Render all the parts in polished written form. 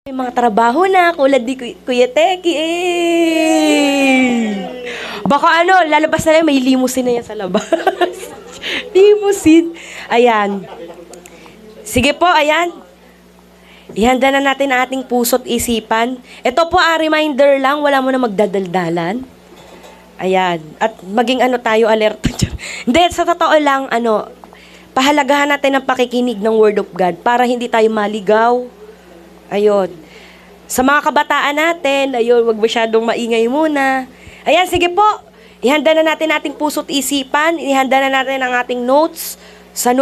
May mga trabaho na, tulad ni Kuya Teki, Baka lalabas na lang, may limousine na yan sa labas. Limousine. Ayan. Sige po, ayan. Ihanda na natin ang ating puso't isipan. Ito po, reminder lang, wala mo na magdadaldalan. Ayan. At maging tayo, alerto dyan. Hindi, sa totoo lang, pahalagahan natin ang pakikinig ng Word of God para hindi tayo maligaw. Ayun. Sa mga kabataan natin, ayun, wag masyadong maingay muna. Ayan, sige po. Ihanda na natin ating puso't isipan. Ihanda na natin ang ating notes sa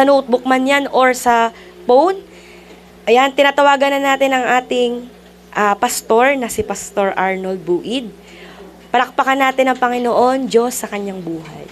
notebook man yan or sa phone. Ayan, tinatawagan na natin ang ating pastor na si Pastor Arnold Buid. Palakpakan natin ang Panginoon, Diyos sa kanyang buhay.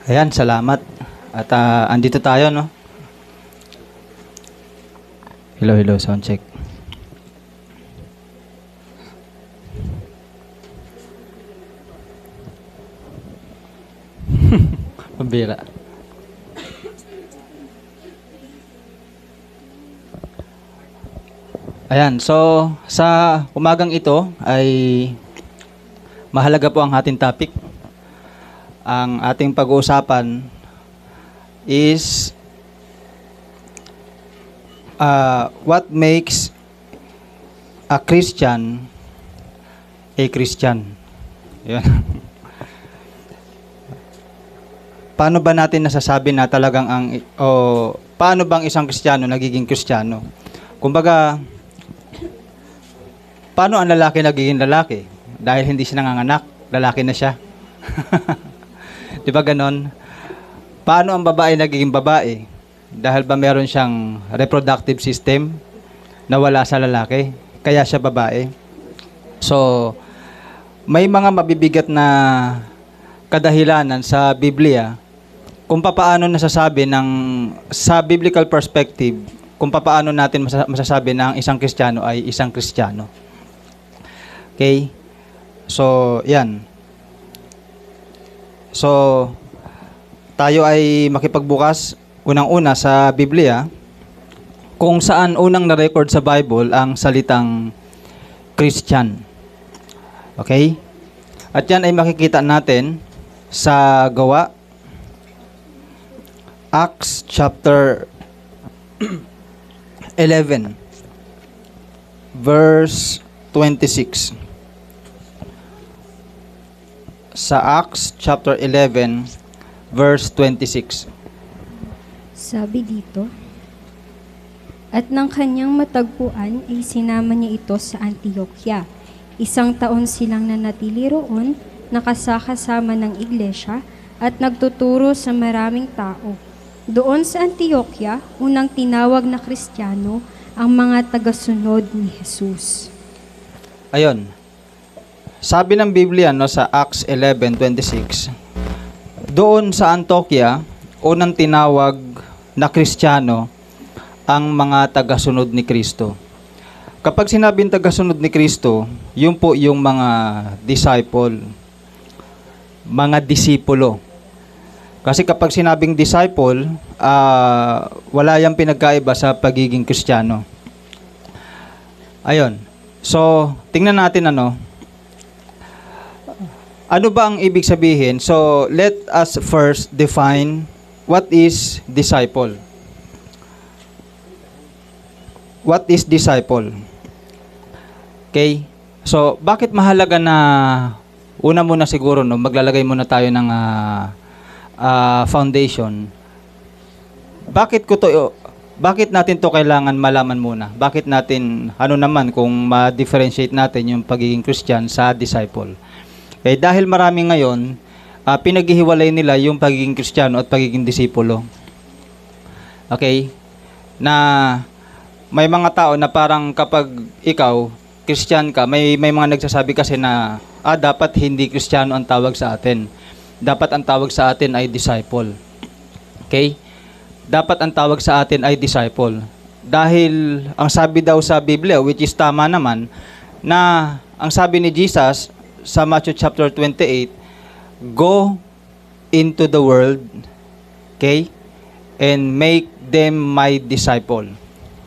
Ayan, salamat. At andito tayo, no? Hello, sound check. Pambira. Ayan, so sa umagang ito ay mahalaga po ang ating topic. Ang ating pag-uusapan is what makes a Christian a Christian. Yan. Paano ba natin nasasabi na talagang paano bang isang Kristiyano nagiging Kristiyano? Kumbaga, paano ang lalaki nagiging lalaki? Dahil hindi siya nanganganak, lalaki na siya. Di ba ganon? Paano ang babae nagiging babae? Dahil ba meron siyang reproductive system na wala sa lalaki, kaya siya babae? So, may mga mabibigat na kadahilanan sa Biblia kung paano nasasabi sa biblical perspective, kung paano natin masasabi na ang isang Kristiyano ay isang Kristiyano. Okay? So, yan. So, tayo ay makipagbukas unang-una sa Biblia kung saan unang na-record sa Bible ang salitang Christian. Okay? At yan ay makikita natin sa Gawa, Acts chapter 11, verse 26. Sa Acts chapter 11 verse 26. Sabi dito, at nang kanyang matagpuan ay sinama niya ito sa Antioquia. 1 taon silang nanatili roon, nakasakasama ng iglesia at nagtuturo sa maraming tao. Doon sa Antioquia, unang tinawag na Kristiyano ang mga tagasunod ni Jesus. Ayon. Sabi ng Biblia sa Acts 11:26, doon sa Antioquia, unang tinawag na Kristiyano ang mga tagasunod ni Kristo. Kapag sinabing tagasunod ni Kristo, yun po yung mga disciple, mga disipulo. Kasi kapag sinabing disciple, wala yang pinagkaiba sa pagiging Kristiyano. Ayon. So, tingnan natin ano ba ang ibig sabihin? So, let us first define what is disciple. What is disciple? Okay? So, bakit mahalaga na una muna siguro, maglalagay muna tayo ng foundation. Bakit natin to kailangan malaman muna? Bakit natin, kung ma-differentiate natin yung pagiging Christian sa disciple? Dahil marami ngayon, pinaghihiwalay nila yung pagiging Kristiyano at pagiging disipulo. Okay? Na may mga tao na parang kapag ikaw, Christian ka, may mga nagsasabi kasi na, dapat hindi Kristiyano ang tawag sa atin. Dapat ang tawag sa atin ay disciple. Okay? Dapat ang tawag sa atin ay disciple. Dahil ang sabi daw sa Biblia, which is tama naman, na ang sabi ni Jesus sa Matthew chapter 28, go into the world, okay, and make them my disciple.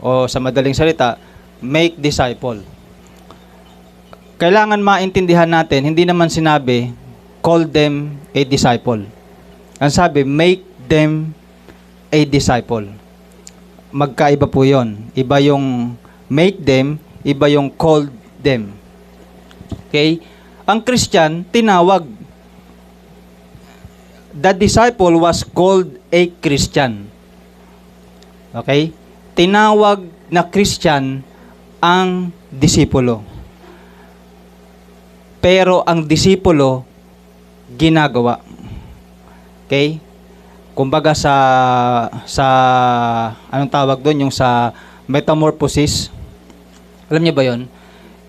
O sa madaling salita, make disciple. Kailangan maintindihan natin, hindi naman sinabi, call them a disciple. Ang sabi, make them a disciple. Magkaiba po yon. Iba yung make them, iba yung call them. Okay? Ang Christian, tinawag. The disciple was called a Christian. Okay? Tinawag na Christian ang disipulo. Pero ang disipulo, ginagawa. Okay? Kumbaga sa anong tawag doon, yung sa metamorphosis. Alam niyo ba yon?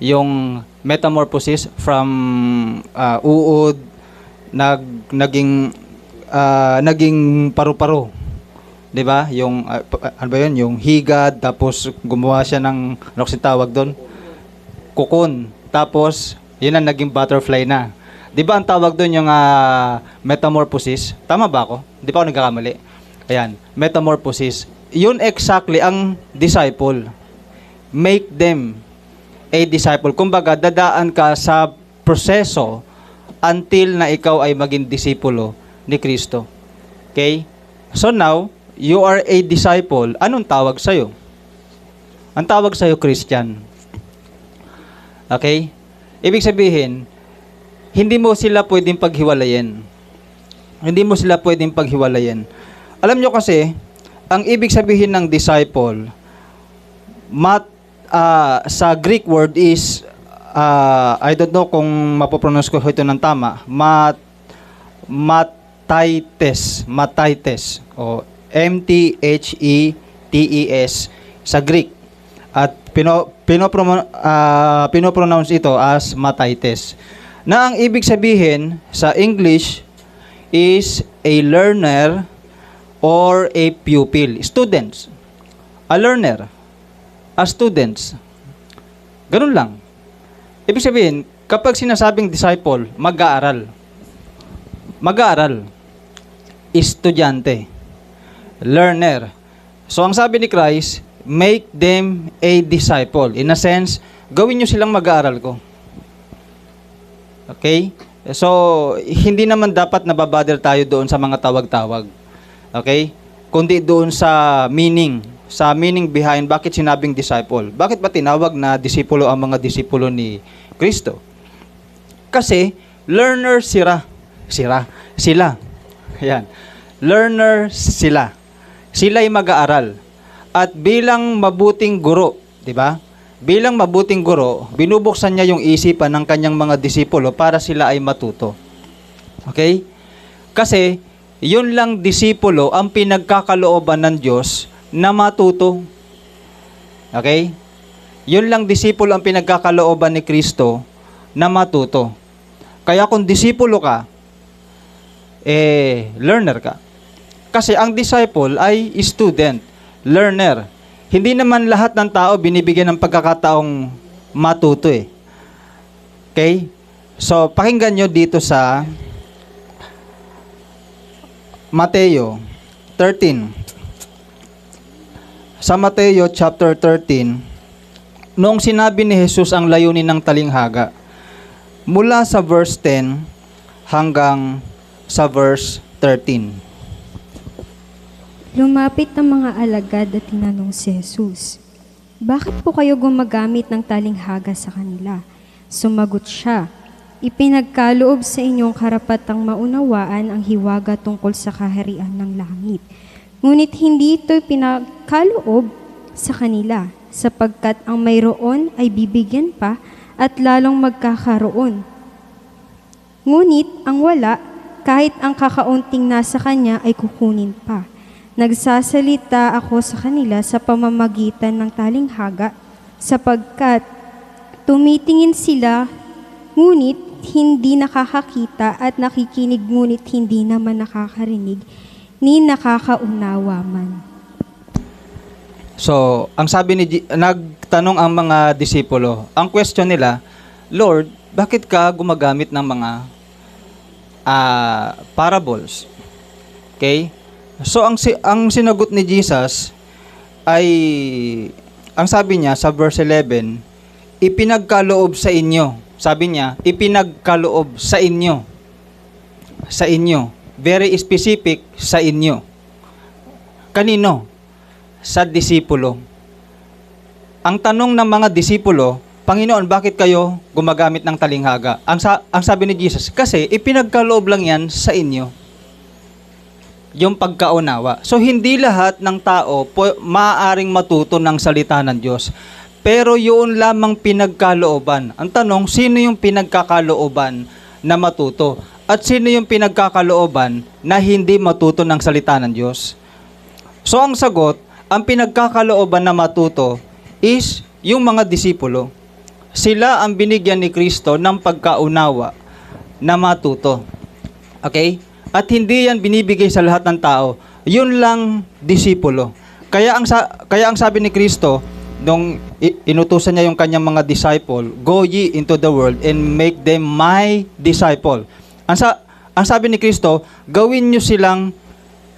Yung metamorphosis from uod, naging paru-paro. 'Di ba? Yung ano ba 'yun? Yung higad, tapos gumawa siya ng ano kasi tawag doon? Cocoon. Tapos yun ang naging butterfly na. 'Di ba ang tawag doon yung metamorphosis? Tama ba ako? Di ba ako nagkakamali? Ayan, metamorphosis. Yun exactly ang disciple. Make them a disciple. Kumbaga, dadaan ka sa proseso until na ikaw ay maging disipulo ni Kristo. Okay? So now, you are a disciple. Anong tawag sa'yo? Ang tawag sa'yo, Christian. Okay? Ibig sabihin, hindi mo sila pwedeng paghiwalayin. Hindi mo sila pwedeng paghiwalayin. Alam nyo kasi, ang ibig sabihin ng disciple, sa Greek word is, I don't know kung mapopronounce ko ito ng tama, mataites, o M-T-H-E-T-E-S sa Greek. At pinopronounce ito as mataites. Na ang ibig sabihin sa English is a learner or a pupil. Students. A learner. A students. Ganun lang. Ibig sabihin, kapag sinasabing disciple, mag-aaral. Mag-aaral. Estudyante. Learner. So, ang sabi ni Christ, make them a disciple. In a sense, gawin nyo silang mag-aaral ko. Okay? So, hindi naman dapat nababother tayo doon sa mga tawag-tawag. Okay? Kundi doon sa meaning behind bakit sinabing disciple. Bakit ba tinawag na disipulo ang mga disipulo ni Kristo? Kasi, learner sila. Ayan. Learner sila. Sila'y mag-aaral. At bilang mabuting guro, di ba? Bilang mabuting guro, binubuksan niya yung isipan ng kanyang mga disipulo para sila ay matuto. Okay? Kasi, yun lang disipulo ang pinagkakalooban ng Diyos na matuto. Okay? Yun lang disipulo ang pinagkakalooban ni Kristo na matuto. Kaya kung disipulo ka, learner ka. Kasi ang disciple ay student, learner. Hindi naman lahat ng tao binibigyan ng pagkakataong matuto eh. Okay? So, pakinggan nyo dito sa Mateo 13. Sa Mateo chapter 13, noong sinabi ni Jesus ang layunin ng talinghaga, mula sa verse 10 hanggang sa verse 13. Lumapit ang mga alagad at tinanong si Jesus, "Bakit po kayo gumagamit ng talinghaga sa kanila?" Sumagot siya, "Ipinagkaloob sa inyong karapatang maunawaan ang hiwaga tungkol sa kaharian ng langit. Ngunit hindi ito pinagkaloob sa kanila, sapagkat ang mayroon ay bibigyan pa at lalong magkakaroon. Ngunit ang wala, kahit ang kakaunting nasa kanya ay kukunin pa. Nagsasalita ako sa kanila sa pamamagitan ng talinghaga, sapagkat tumitingin sila, ngunit hindi nakakakita, at nakikinig ngunit hindi naman nakakarinig, ni nakakaunawa man. So, ang sabi nagtanong ang mga disipulo, ang question nila, Lord, bakit ka gumagamit ng mga parables? Okay? So, ang sinagot ni Jesus ay, ang sabi niya sa verse 11, ipinagkaloob sa inyo. Sabi niya, ipinagkaloob sa inyo. Sa inyo. Very specific, sa inyo. Kanino? Sa disipulo. Ang tanong ng mga disipulo, Panginoon, bakit kayo gumagamit ng talinghaga? Ang sabi ni Jesus, kasi ipinagkaloob lang yan sa inyo. Yung pagkaunawa. So, hindi lahat ng tao maaaring matuto ng salita ng Diyos. Pero yun lamang pinagkalooban. Ang tanong, sino yung pinagkakalooban na matuto? At sino yung pinagkakalooban na hindi matuto ng salita ng Diyos? So, ang sagot, ang pinagkakalooban na matuto is yung mga disipulo. Sila ang binigyan ni Kristo ng pagkaunawa na matuto. Okay? At hindi yan binibigay sa lahat ng tao. Yun lang disipulo. Kaya ang sabi ni Kristo, nung inutusan niya yung kanyang mga disciple, go ye into the world and make them my disciple. Ang sabi ni Kristo, gawin niyo silang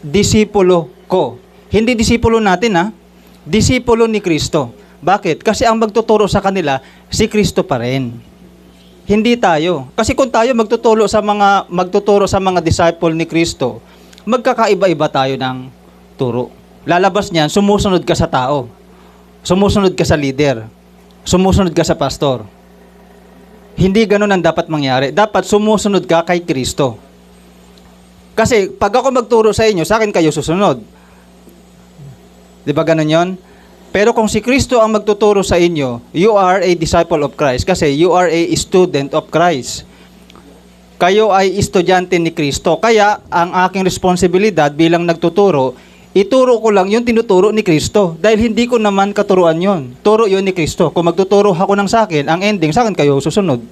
disipulo ko. Hindi disipulo natin, ha? Disipulo ni Kristo. Bakit? Kasi ang magtuturo sa kanila, si Kristo pa rin. Hindi tayo. Kasi kung tayo magtuturo sa mga disciple ni Kristo, magkakaiba-iba tayo ng turo. Lalabas niyan, sumusunod ka sa tao. Sumusunod ka sa leader. Sumusunod ka sa pastor. Hindi ganun ang dapat mangyari. Dapat sumusunod ka kay Kristo. Kasi pag ako magturo sa inyo, sa akin kayo susunod. Di ba ganun yon? Pero kung si Kristo ang magtuturo sa inyo, you are a disciple of Christ kasi you are a student of Christ. Kayo ay estudyante ni Kristo. Kaya ang aking responsibilidad bilang nagtuturo, ituro ko lang yung tinuturo ni Kristo. Dahil hindi ko naman katuruan yon. Turo yon ni Kristo. Kung magtuturo ako ng sa akin, ang ending sa akin kayo susunod.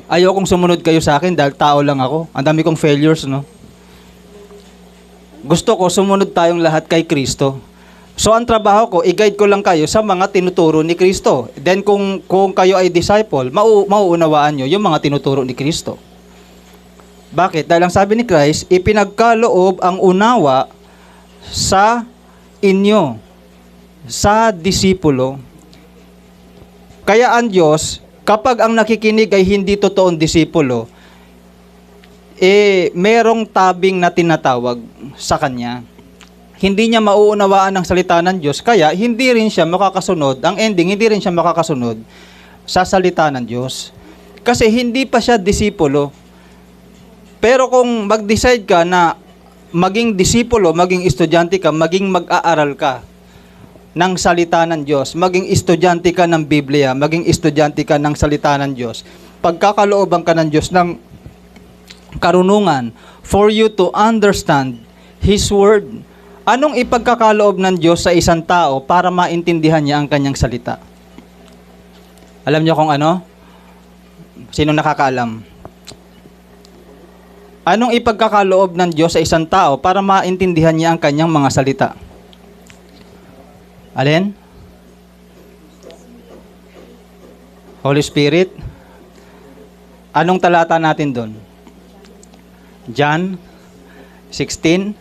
Ayokong sumunod kayo sa akin dahil tao lang ako. Ang dami kong failures, no? Gusto ko sumunod tayong lahat kay Kristo. So, ang trabaho ko, i-guide ko lang kayo sa mga tinuturo ni Kristo. Then, kung kayo ay disciple, mauunawaan nyo yung mga tinuturo ni Kristo. Bakit? Dahil ang sabi ni Christ, ipinagkaloob ang unawa sa inyo, sa disipulo. Kaya ang Diyos, kapag ang nakikinig ay hindi totoong disipulo, merong tabing na tinatawag sa Kanya. Hindi niya mauunawaan ang salita ng Diyos, kaya hindi rin siya makakasunod, ang ending, hindi rin siya makakasunod sa salita ng Diyos. Kasi hindi pa siya disipulo. Pero kung mag-decide ka na maging disipulo, maging estudyante ka, maging mag-aaral ka ng salita ng Diyos, maging estudyante ka ng Biblia, maging estudyante ka ng salita ng Diyos, pagkakalooban ka ng Diyos ng karunungan for you to understand His Word. Anong ipagkakaloob ng Diyos sa isang tao para maintindihan niya ang kanyang salita? Alam niyo kung ano? Sino nakakaalam? Anong ipagkakaloob ng Diyos sa isang tao para maintindihan niya ang kanyang mga salita? Alin? Holy Spirit? Anong talata natin doon? John 16:13.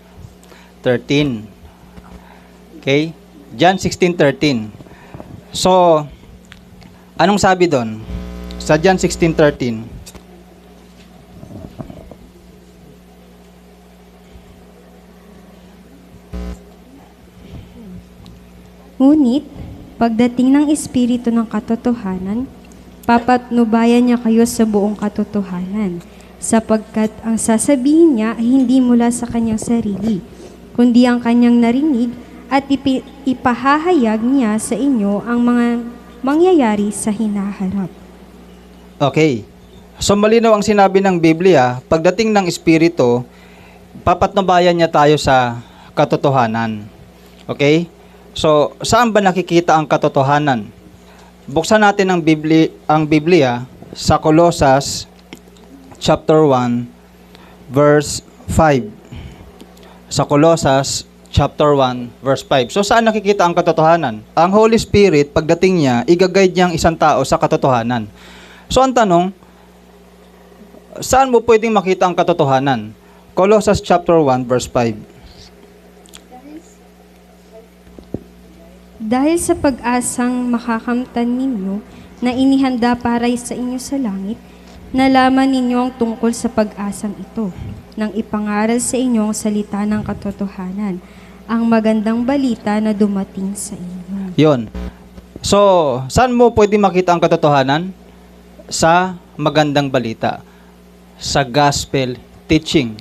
Okay? John 16:13. So, anong sabi doon? Sa John 16:13. Ngunit, pagdating ng Espiritu ng katotohanan, papatnubayan niya kayo sa buong katotohanan, sapagkat ang sasabihin niya ay hindi mula sa kanyang sarili, kundi ang kanyang narinig at ipahahayag niya sa inyo ang mga mangyayari sa hinaharap. Okay. So malinaw ang sinabi ng Biblia, pagdating ng Espiritu, papatnubayan niya tayo sa katotohanan. Okay? So, saan ba nakikita ang katotohanan? Buksan natin ang Biblia sa Colossus chapter 1 verse 5. Sa Colossus chapter 1 verse 5. So, saan nakikita ang katotohanan? Ang Holy Spirit, pagdating niya, i-guide niya ang isang tao sa katotohanan. So, ang tanong, saan mo pwedeng makita ang katotohanan? Colossus chapter 1 verse 5. Dahil sa pag-asang makakamtan ninyo na inihanda para sa inyo sa langit, nalaman ninyo ang tungkol sa pag-asang ito, nang ipangaral sa inyo ang salita ng katotohanan, ang magandang balita na dumating sa inyo. Yon. So, saan mo pwede makita ang katotohanan? Sa magandang balita. Sa gospel teaching.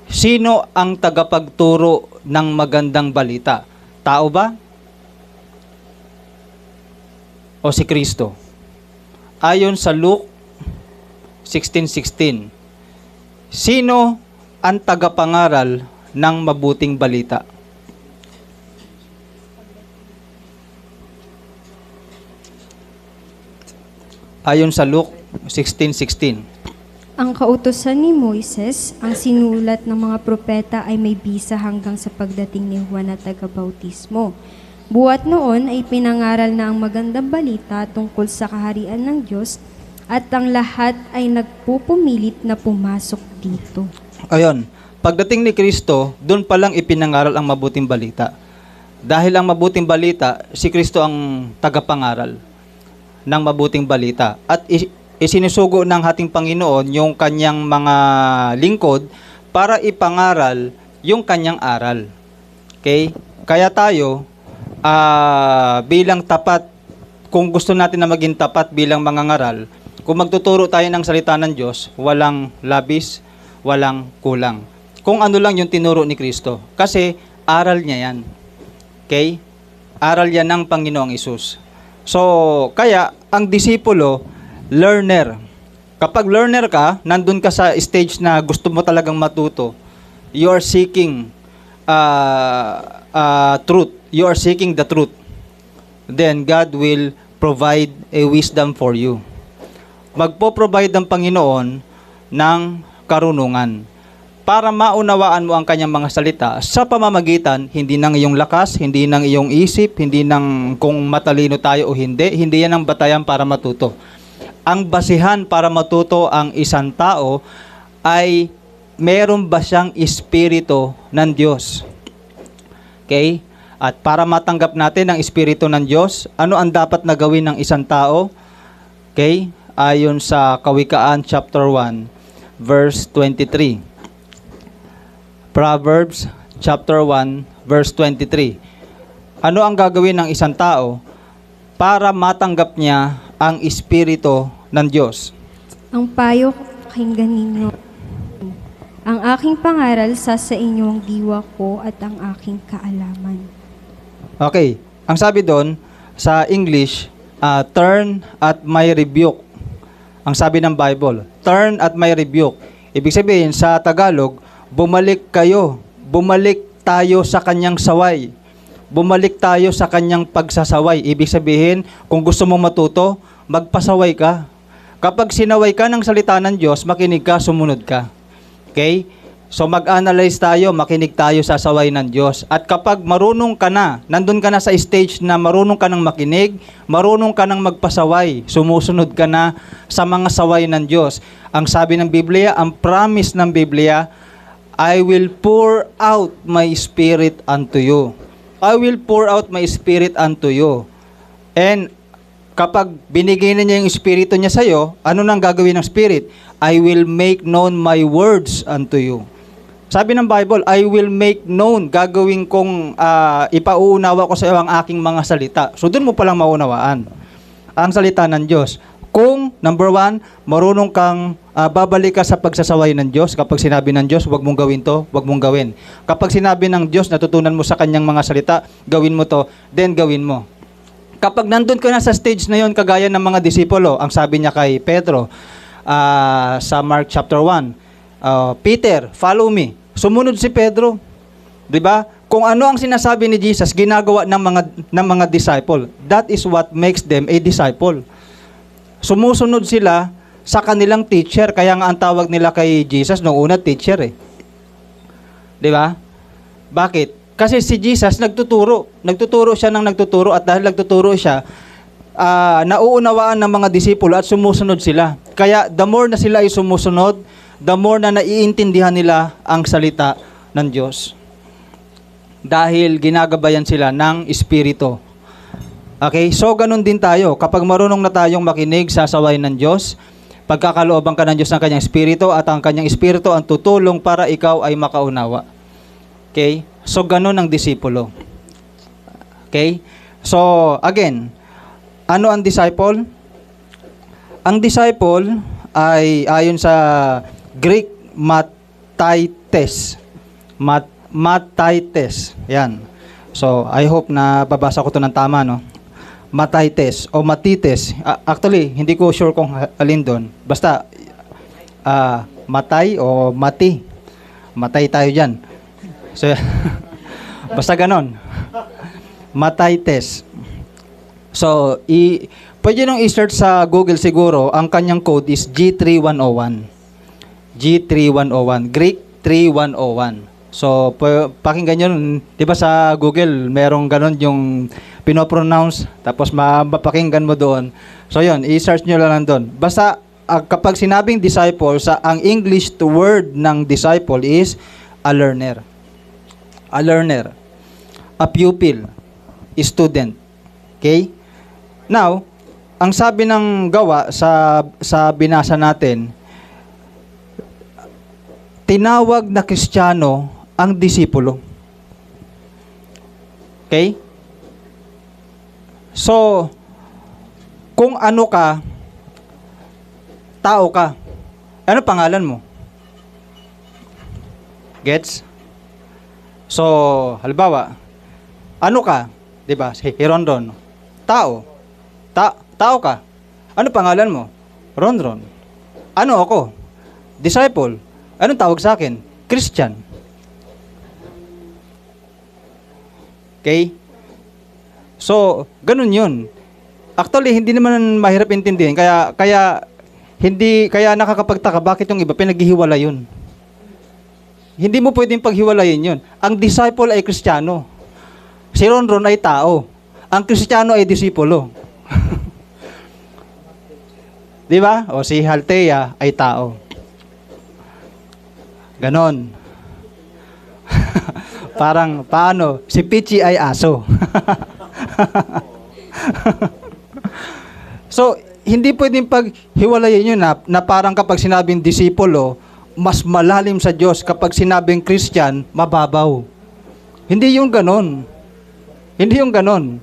Sino ang tagapagturo ng magandang balita? Tao ba? O si Kristo? Ayon sa Luke 16:16, sino ang tagapangaral ng mabuting balita? Ayon sa Luke 16:16. Ang kautusan ni Moises, ang sinulat ng mga propeta ay may bisa hanggang sa pagdating ni Juan na taga-bautismo. Buhat noon ay pinangaral na ang magandang balita tungkol sa kaharian ng Diyos at ang lahat ay nagpupumilit na pumasok dito. Ayon, pagdating ni Kristo, doon pa lang ipinangaral ang mabuting balita. Dahil ang mabuting balita, si Kristo ang tagapangaral ng mabuting balita. At isinusugo ng ating Panginoon yung kanyang mga lingkod para ipangaral yung kanyang aral. Okay? Kaya tayo, bilang tapat, kung gusto natin na maging tapat bilang mga ngaral, kung magtuturo tayo ng salita ng Diyos, walang labis, walang kulang. Kung ano lang yung tinuro ni Kristo. Kasi aral niya yan. Okay? Aral yan ng Panginoong Isus. So, kaya, ang disipulo, learner. Kapag learner ka, nandun ka sa stage na gusto mo talagang matuto, you are seeking truth. You are seeking the truth. Then God will provide a wisdom for you. Magpo-provide ang Panginoon ng karunungan para maunawaan mo ang kanyang mga salita sa pamamagitan hindi ng iyong lakas, hindi ng iyong isip, hindi ng kung matalino tayo o hindi yan ang batayan para matuto. Ang basihan para matuto ang isang tao ay meron ba siyang espiritu ng Diyos. Okay? At para matanggap natin ang espiritu ng Diyos, ano ang dapat na gawin ng isang tao? Okay? Ayon sa Kawikaan chapter 1, verse 23. Proverbs chapter 1, verse 23. Ano ang gagawin ng isang tao para matanggap niya ang espiritu ng Diyos? Ang payo, pakinggan ninyo. Ang aking pangaral sa inyo ang diwa ko at ang aking kaalaman. Okay. Ang sabi doon, sa English, turn at my rebuke. Ang sabi ng Bible, turn at my rebuke. Ibig sabihin, sa Tagalog, bumalik kayo. Bumalik tayo sa kanyang saway. Bumalik tayo sa kanyang pagsasaway. Ibig sabihin, kung gusto mong matuto, magpasaway ka. Kapag sinaway ka ng salita ng Diyos, makinig ka, sumunod ka. Okay? So mag-analyze tayo, makinig tayo sa saway ng Diyos. At kapag marunong ka na, nandun ka na sa stage na marunong ka ng makinig, marunong ka ng magpasaway, sumusunod ka na sa mga saway ng Diyos. Ang sabi ng Biblia, ang promise ng Biblia, I will pour out my spirit unto you. I will pour out my spirit unto you. And kapag binigay na niya yung espiritu niya sa'yo, ano nang gagawin ng spirit? I will make known my words unto you. Sabi ng Bible, I will make known, gagawin kong ipauunawa ko sa iyo ang aking mga salita. So doon mo palang maunawaan ang salita ng Diyos. Kung, number 1, marunong kang babalik ka sa pagsasaway ng Diyos. Kapag sinabi ng Diyos, huwag mong gawin to, huwag mong gawin. Kapag sinabi ng Diyos, natutunan mo sa kanyang mga salita, gawin mo to, then gawin mo. Kapag nandun ka na sa stage na yon, kagaya ng mga disipulo, ang sabi niya kay Pedro sa Mark chapter 1, Peter, follow me. Sumunod si Pedro. 'Di ba? Kung ano ang sinasabi ni Jesus, ginagawa ng mga disciple. That is what makes them a disciple. Sumusunod sila sa kanilang teacher, kaya nga ang tawag nila kay Jesus nung una teacher eh. 'Di ba? Bakit? Kasi si Jesus nagtuturo. Nagtuturo siya ng nagtuturo, at dahil nagtuturo siya, nauunawaan ng mga disipulo at sumusunod sila. Kaya the more na sila ay sumusunod, the more na naiintindihan nila ang salita ng Diyos. Dahil ginagabayan sila ng Espiritu. Okay? So, ganun din tayo. Kapag marunong na tayong makinig sa sawayin ng Diyos, pagkakalooban ka ng Diyos ng kanyang Espiritu, at ang kanyang Espiritu ang tutulong para ikaw ay makaunawa. Okay? So, ganun ang disipulo. Okay? So, again, ano ang disciple? Ang disciple ay ayon sa Greek mataites. Mataites. Yan. So, I hope na babasa ko to ng tama, no? Mataites o matites. Actually, hindi ko sure kung alin doon. Basta, matay o mati. Matay tayo dyan. So, basta ganon. Mataites. So, pwede nung i-search sa Google siguro, ang kanyang code is G3101. G3101. Greek 3101. So, pakinggan nyo, di ba sa Google, merong ganon yung pinopronounce, tapos mapakinggan mo doon. So, yun, i-search nyo lang doon. Basta, kapag sinabing disciple, ang English word ng disciple is a learner. A learner. A pupil. A student. Okay? Now, ang sabi ng gawa sa binasa natin, tinawag na Kristiyano ang disipulo. Okay? So, kung ano ka, tao ka. Ano pangalan mo? Gets? So, halimbawa, ano ka? 'Di ba? Si Rondon. Tao. Tao ka. Ano pangalan mo? Ronron. Ano ako? Disciple. Anong tawag sa akin? Christian. Okay? So, ganun 'yun. Actually, hindi naman mahirap intindihin. Kaya nakakapagtaka bakit yung iba pinaghihiwalay 'yun. Hindi mo pwedeng paghiwalayin 'yun. Ang disciple ay Kristiyano. Si Ronron ay tao. Ang Kristiyano ay disipulo. Di ba? O si Haltea ay tao. Ganon. Parang, paano? Si Pichi ay aso. So, hindi pwedeng paghiwalayin yun na parang kapag sinabing disipulo, mas malalim sa Diyos. Kapag sinabing Christian, mababaw. Hindi yung ganon. Hindi yung ganon.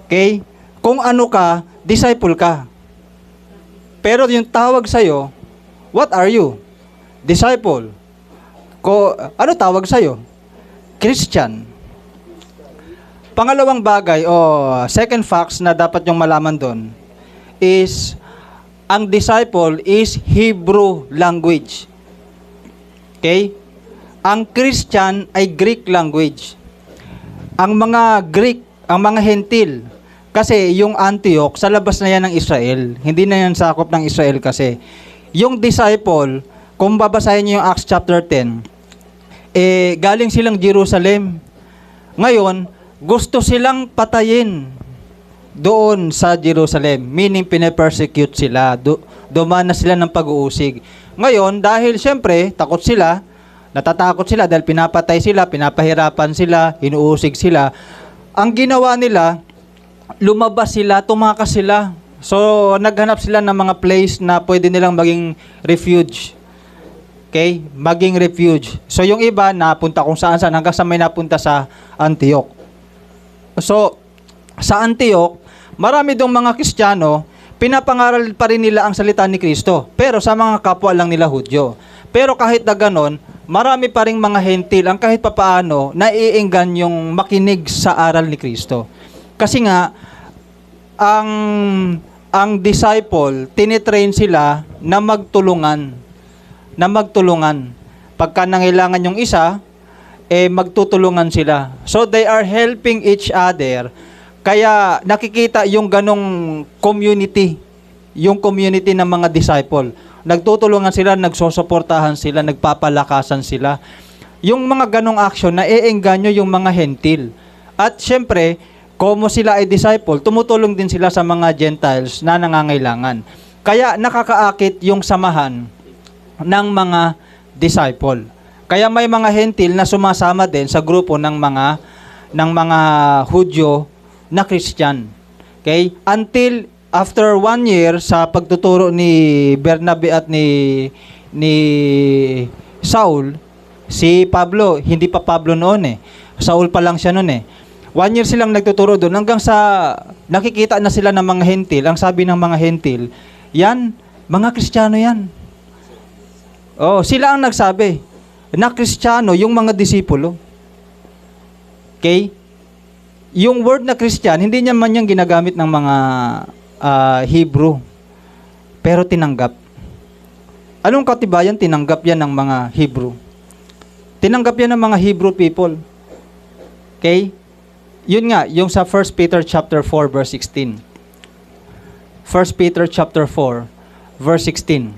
Okay? Kung ano ka, disciple ka. Pero yung tawag sa'yo, what are you? Disciple. Ano tawag sa'yo? Christian. Pangalawang bagay o second facts na dapat yung malaman doon is ang disciple is Hebrew language. Okay? Ang Christian ay Greek language. Ang mga Greek, ang mga Hentil, kasi yung Antioch, sa labas na yan ng Israel. Hindi na yan sakop ng Israel kasi. Yung disciple, kung babasahin niyo yung Acts chapter 10, galing silang Jerusalem. Ngayon, gusto silang patayin doon sa Jerusalem. Meaning, pinapersecute sila. Dumanas sila ng pag-uusig. Ngayon, dahil siyempre, takot sila, natatakot sila dahil pinapatay sila, pinapahirapan sila, inuusig sila. Ang ginawa nila, lumabas sila, tumakas sila. So, naghanap sila ng mga place na pwede nilang maging refuge. Okay? Maging refuge. So, yung iba, napunta kung saan-saan, hanggang sa may napunta sa Antioch. So, sa Antioch, marami dong mga Kristiyano, pinapangaral pa rin nila ang salita ni Kristo. Pero sa mga kapwa lang nila Hudyo. Pero kahit na ganon, marami pa ring mga hentil ang kahit papaano naiinggan yung makinig sa aral ni Kristo. Kasi nga, ang disciple, tinitrain sila na magtulungan. Pagka nangailangan yung isa, magtutulungan sila. So they are helping each other. Kaya nakikita yung ganong community, yung community ng mga disciple. Nagtutulungan sila, nagsusuportahan sila, nagpapalakasan sila. Yung mga ganong action na eengganyo yung mga hentil. At syempre, como sila ay disciple, tumutulong din sila sa mga Gentiles na nangangailangan. Kaya nakakaakit yung samahan ng mga disciple. Kaya may mga hentil na sumasama din sa grupo ng mga Hudyo na Christian. Okay? Until after 1 year sa pagtuturo ni Bernabe at ni Saul, si Pablo, hindi pa Pablo noon Saul pa lang siya noon 1 year silang nagtuturo doon hanggang sa nakikita na sila ng mga hentil. Ang sabi ng mga hentil, yan, mga Kristiyano yan. Oh, sila ang nagsabi na Kristiyano yung mga disipulo. Okay? Yung word na Christian, hindi niya man yung ginagamit ng mga Hebrew. Pero tinanggap. Anong katibayan? Tinanggap yan ng mga Hebrew. Tinanggap yan ng mga Hebrew people. Okay? Yun nga, yung sa 1 Peter chapter 4 verse 16. 1 Peter chapter 4 verse 16.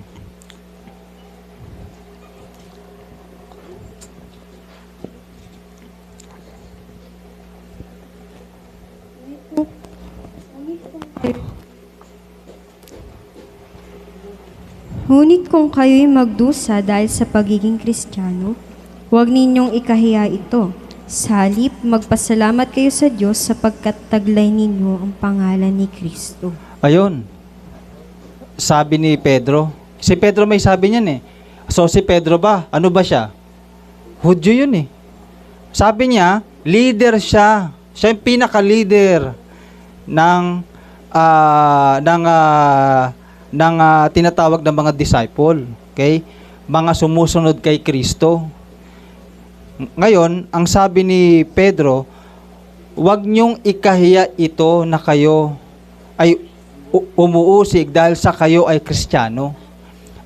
Ngunit kung kayo'y magdusa dahil sa pagiging Kristiyano, huwag ninyong ikahiya ito. Sa halip, magpasalamat kayo sa Diyos sapagkat taglay ninyo ang pangalan ni Kristo. Ayun. Sabi ni Pedro. Si Pedro may sabi niyan So si Pedro ba? Ano ba siya? Hudyo yun Sabi niya, leader siya. Siya yung pinaka-leader ng tinatawag ng mga disciple. Okay? Mga sumusunod kay Kristo. Ngayon, ang sabi ni Pedro, huwag niyong ikahiya ito na kayo ay umuusig dahil sa kayo ay Kristiyano.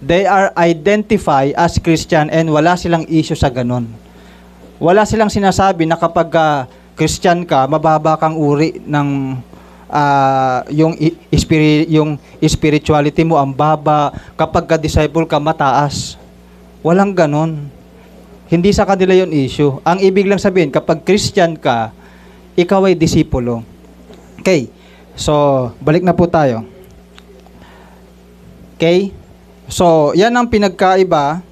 They are identified as Christian and wala silang issue sa ganun. Wala silang sinasabi na kapag Christian ka, mababa kang uri ng yung spirituality mo ang baba, kapag ka-disciple ka mataas. Walang ganon. Hindi sa kanila yun issue. Ang ibig lang sabihin, kapag Christian ka, ikaw ay disipulo. Okay. So, balik na po tayo. Okay. So, yan ang pinagkaiba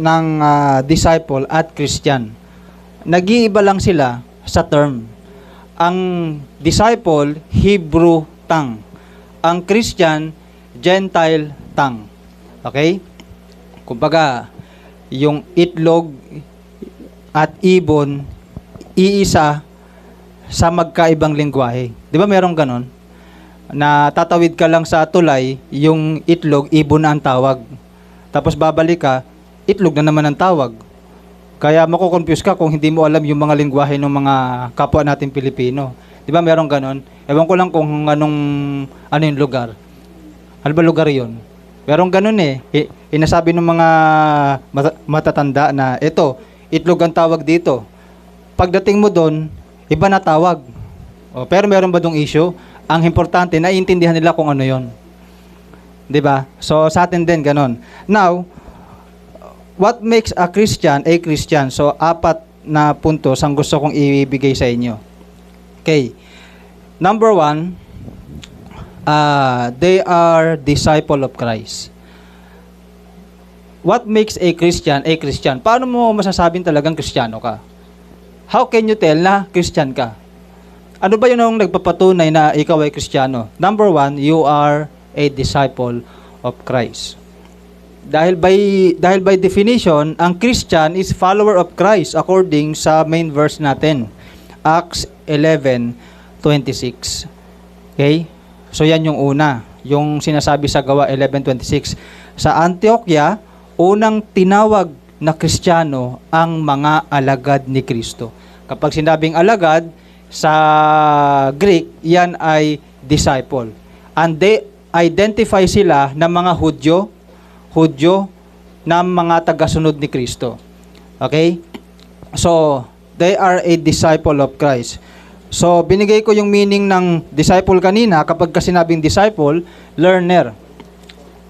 ng disciple at Christian. Nag-iiba lang sila sa term. Ang disciple, Hebrew tongue. Ang Christian, Gentile tongue. Okay? Kumbaga, yung itlog at ibon, iisa sa magkaibang lingwahe. Di ba merong ganon? Na tatawid ka lang sa tulay, yung itlog, ibon na ang tawag. Tapos babalik ka, itlog na naman ang tawag. Kaya makukonfuse ka kung hindi mo alam yung mga lingwahe ng mga kapwa natin Pilipino. Di ba merong ganon? Ewan ko lang kung ano yung lugar. Ano ba lugar yun? Merong ganon Inasabi ng mga matatanda na ito, itlog ang tawag dito. Pagdating mo doon, iba na tawag. Pero meron ba dong issue? Ang importante, naiintindihan nila kung ano yon. 'Di ba? So sa atin din ganon. Now, what makes a Christian a Christian? So 4 na puntos ang gusto kong ibigay sa inyo. Okay. Number 1, they are disciple of Christ. What makes a Christian a Christian? Paano mo masasabing talagang Kristiyano ka? How can you tell na Christian ka? Ano ba yun ang nagpapatunay na ikaw ay Kristiyano? Number 1, you are a disciple of Christ. Dahil by definition, ang Christian is follower of Christ according sa main verse natin, Acts 11:26. Okay? So yan yung una, yung sinasabi sa Gawa 11:26. Sa Antioquia, unang tinawag na Kristiyano ang mga alagad ni Kristo. Kapag sinabing alagad, sa Greek, yan ay disciple. And they identify sila ng mga Hudyo ng mga tagasunod ni Kristo. Okay? So, they are a disciple of Christ. So, binigay ko yung meaning ng disciple kanina. Kapag sinabing disciple, learner.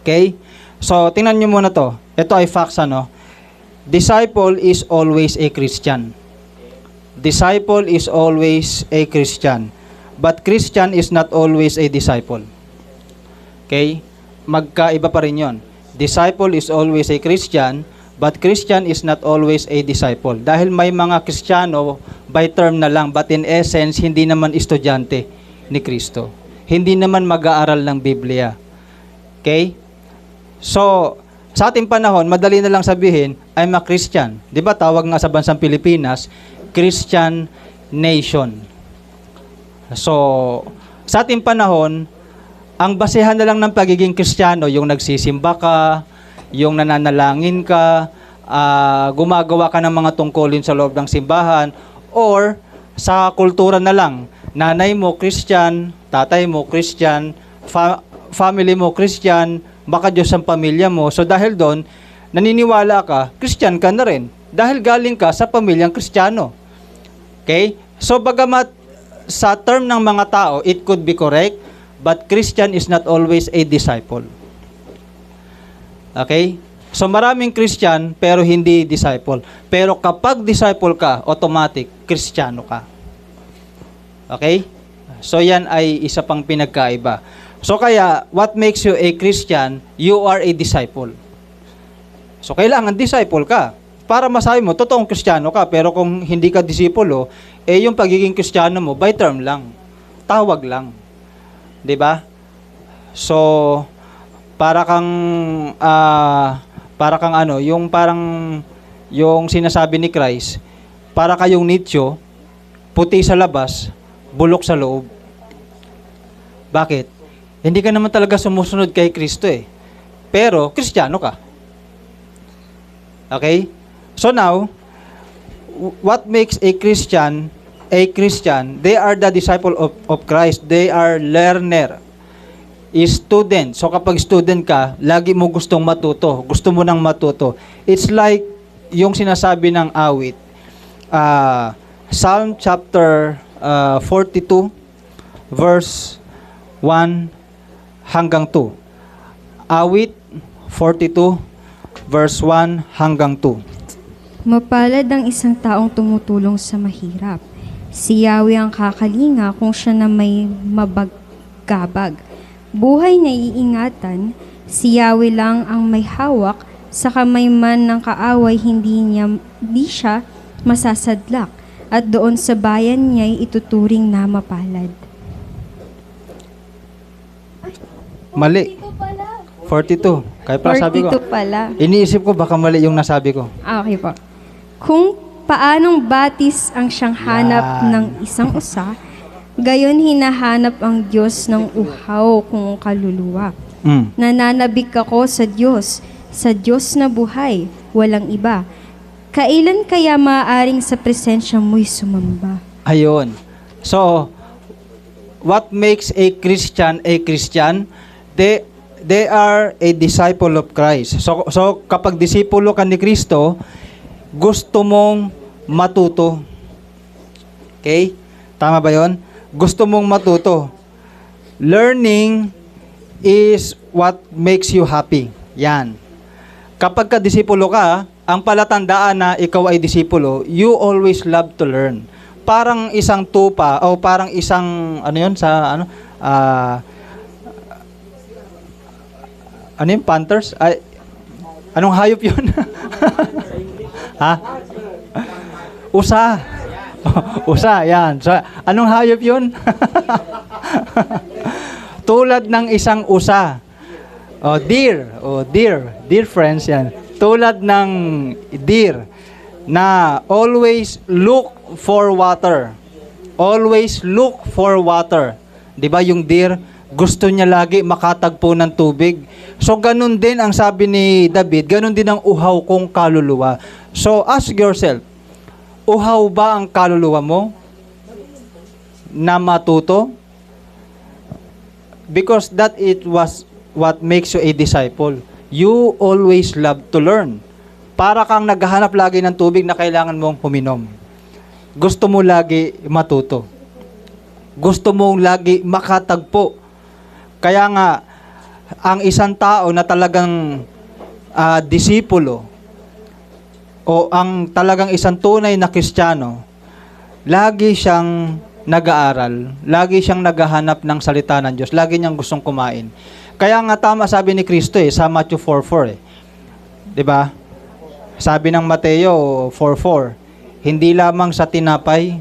Okay? So, tingnan nyo muna to. Ito ay facts, ano? Disciple is always a Christian. Disciple is always a Christian. But Christian is not always a disciple. Okay? Magkaiba pa rin yun. Disciple is always a Christian, but Christian is not always a disciple. Dahil may mga Kristiyano, by term na lang, but in essence, hindi naman estudyante ni Kristo. Hindi naman mag-aaral ng Biblia. Okay? So, sa ating panahon, madali na lang sabihin, I'm a Christian. Di ba, tawag nga sa bansang Pilipinas, Christian nation. So, sa ating panahon, ang basehan na lang ng pagiging Kristiyano, yung nagsisimba ka, yung nananalangin ka, gumagawa ka ng mga tungkulin sa loob ng simbahan, or sa kultura na lang, nanay mo Christian, tatay mo Christian, family mo Christian, baka Diyos ang pamilya mo. So dahil doon, naniniwala ka, Christian ka na rin. Dahil galing ka sa pamilyang Kristiyano. Okay? So bagamat sa term ng mga tao, it could be correct, but Christian is not always a disciple. Okay? So maraming Christian pero hindi disciple. Pero kapag disciple ka, automatic, Kristiyano ka. Okay? So yan ay isa pang pinagkaiba. So kaya, what makes you a Christian, you are a disciple. So kailangan disciple ka. Para masabi mo, totoong Kristiyano ka. Pero kung hindi ka disipulo, yung pagiging Kristiyano mo, by term lang. Tawag lang. 'Di ba? So para kang yung sinasabi ni Christ, para kayong nicho, puti sa labas, bulok sa loob. Bakit? Hindi ka naman talaga sumusunod kay Kristo eh. Pero Kristiyano ka. Okay? So now, what makes a Christian, they are the disciple of Christ. They are learner. Student. So kapag student ka, lagi mo gustong matuto. Gusto mo nang matuto. It's like yung sinasabi ng awit. Psalm chapter 42, verse 1 hanggang 2. Awit 42, verse 1 hanggang 2. Mapalad ang isang taong tumutulong sa mahirap. Si Yahweh ang kakalinga kung siya na may mabagkabag. Buhay na iingatan, si Yahweh lang ang may hawak, sa kamay man ng kaaway hindi siya masasadlak, at doon sa bayan niya'y ituturing na mapalad. Mali. 42. Kaya pala sabi ko. 42 pala. Iniisip ko baka mali yung nasabi ko. Okay po. Kung paanong batis ang siyang hanap ng isang usa, gayon hinahanap ang Diyos ng uhaw kung kaluluwa. Nananabik ako sa Diyos na buhay, walang iba. Kailan kaya maaaring sa presensya mo'y sumamba? Ayun. So, what makes a Christian a Christian? They are a disciple of Christ. So kapag disipulo ka ni Kristo, gusto mong matuto. Okay? Tama ba 'yon? Gusto mong matuto. Learning is what makes you happy. Yan. Kapag ka disipulo ka, ang palatandaan na ikaw ay disipulo, you always love to learn. Parang isang tupa o parang isang yung panthers? Ay, anong hayop yun? Ha? Usa. Usa, yan. So, anong hayop yun? Tulad ng isang usa. Deer friends yan. Tulad ng deer na always look for water. Always look for water. 'Di ba yung deer, gusto niya lagi makatagpo ng tubig. So, ganun din ang sabi ni David, ganun din ang uhaw kong kaluluwa. So, ask yourself, uhaw ba ang kaluluwa mo na matuto? Because that it was what makes you a disciple. You always love to learn. Para kang naghahanap lagi ng tubig na kailangan mong huminom. Gusto mo lagi matuto. Gusto mong lagi makatagpo. Kaya nga, ang isang tao na talagang disipulo o ang talagang isang tunay na Kristiyano, lagi siyang nag-aaral, lagi siyang naghahanap ng salita ng Diyos, lagi niyang gustong kumain. Kaya nga tama sabi ni Kristo sa Matthew 4:4 'Di ba? Sabi ng Mateo 4:4, hindi lamang sa tinapay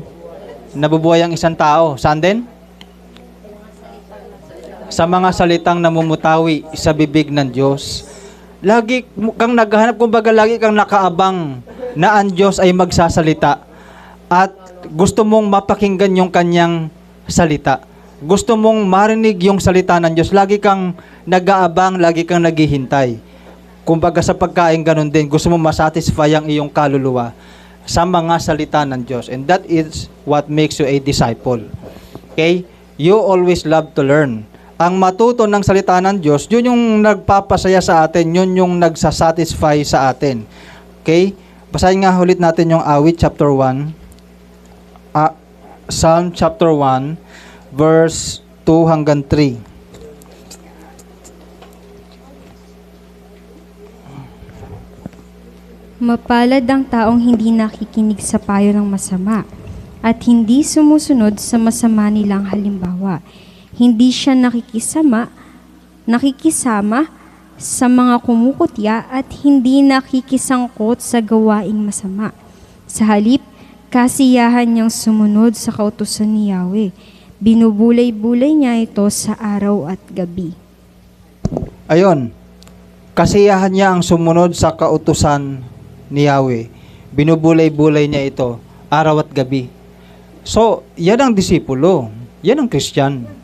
nabubuhay ang isang tao. Saan din? Sa mga salitang namumutawi sa bibig ng Diyos. Lagi kang naghahanap, kumbaga lagi kang nakaabang na ang Diyos ay magsasalita at gusto mong mapakinggan yung kanyang salita. Gusto mong marinig yung salita ng Diyos. Lagi kang nag-aabang, lagi kang naghihintay. Kumbaga sa pagkain ganun din, gusto mong masatisfy ang iyong kaluluwa sa mga salita ng Diyos. And that is what makes you a disciple. Okay? You always love to learn. Ang matuto ng salita ng Diyos, yun yung nagpapasaya sa atin, yun yung nagsasatisfy sa atin. Okay? Basahin nga ulit natin yung awit chapter 1. Psalm chapter 1, verse 2 hanggang 3. Mapalad ang taong hindi nakikinig sa payo ng masama at hindi sumusunod sa masama nilang halimbawa. Hindi siya nakikisama sa mga kumukutya at hindi nakikisangkot sa gawaing masama. Sa halip, kasiyahan niyang sumunod sa kautusan ni Yahweh. Binubulay-bulay niya ito sa araw at gabi. Ayon, kasiyahan niya ang sumunod sa kautusan ni Yahweh. Binubulay-bulay niya ito araw at gabi. So, yan ang disipulo. Yan ang Christian.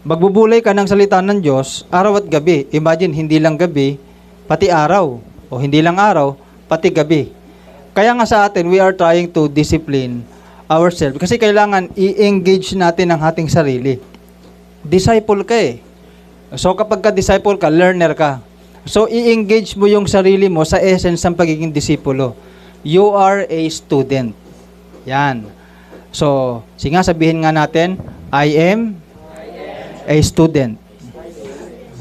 Magbubulay ka ng salita ng Diyos araw at gabi. Imagine, hindi lang gabi, pati araw. O hindi lang araw, pati gabi. Kaya nga sa atin, we are trying to discipline ourselves. Kasi kailangan i-engage natin ang ating sarili. Disciple ka eh. So kapag ka-disciple ka, learner ka. So i-engage mo yung sarili mo sa essence ng pagiging disipulo. You are a student. Yan. So, sige nga, sabihin nga natin, I am a student.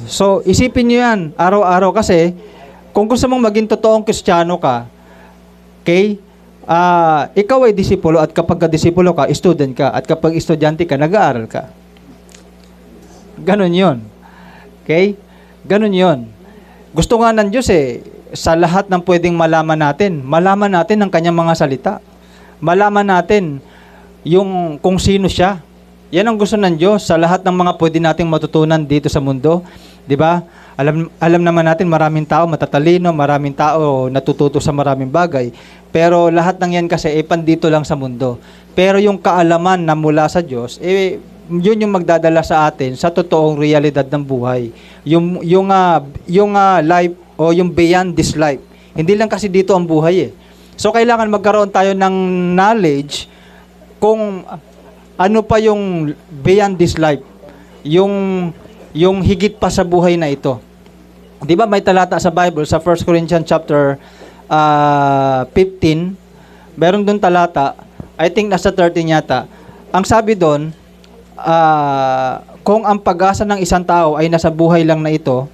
So, isipin nyo yan, araw-araw kasi, kung gusto mong maging totoong Kristiyano ka, okay, ikaw ay disipulo at kapag ka-disipulo ka, student ka. At kapag estudyante ka, nag-aaral ka. Ganon yun. Okay? Ganon yun. Gusto nga ng Diyos sa lahat ng pwedeng malaman natin ang kanyang mga salita. Malaman natin yung kung sino siya. Yan ang gusto ng Diyos sa lahat ng mga pwede nating matutunan dito sa mundo. 'Di ba? Alam naman natin maraming tao matatalino, maraming tao natututo sa maraming bagay. Pero lahat ng yan kasi pandito lang sa mundo. Pero yung kaalaman na mula sa Diyos, yun yung magdadala sa atin sa totoong realidad ng buhay. Yung life o yung beyond this life. Hindi lang kasi dito ang buhay So kailangan magkaroon tayo ng knowledge kung ano pa yung beyond this life. Yung higit pa sa buhay na ito. 'Di ba may talata sa Bible sa 1 Corinthians chapter 15, meron doon talata, I think nasa 13 yata. Ang sabi doon, kung ang pag-asa ng isang tao ay nasa buhay lang na ito,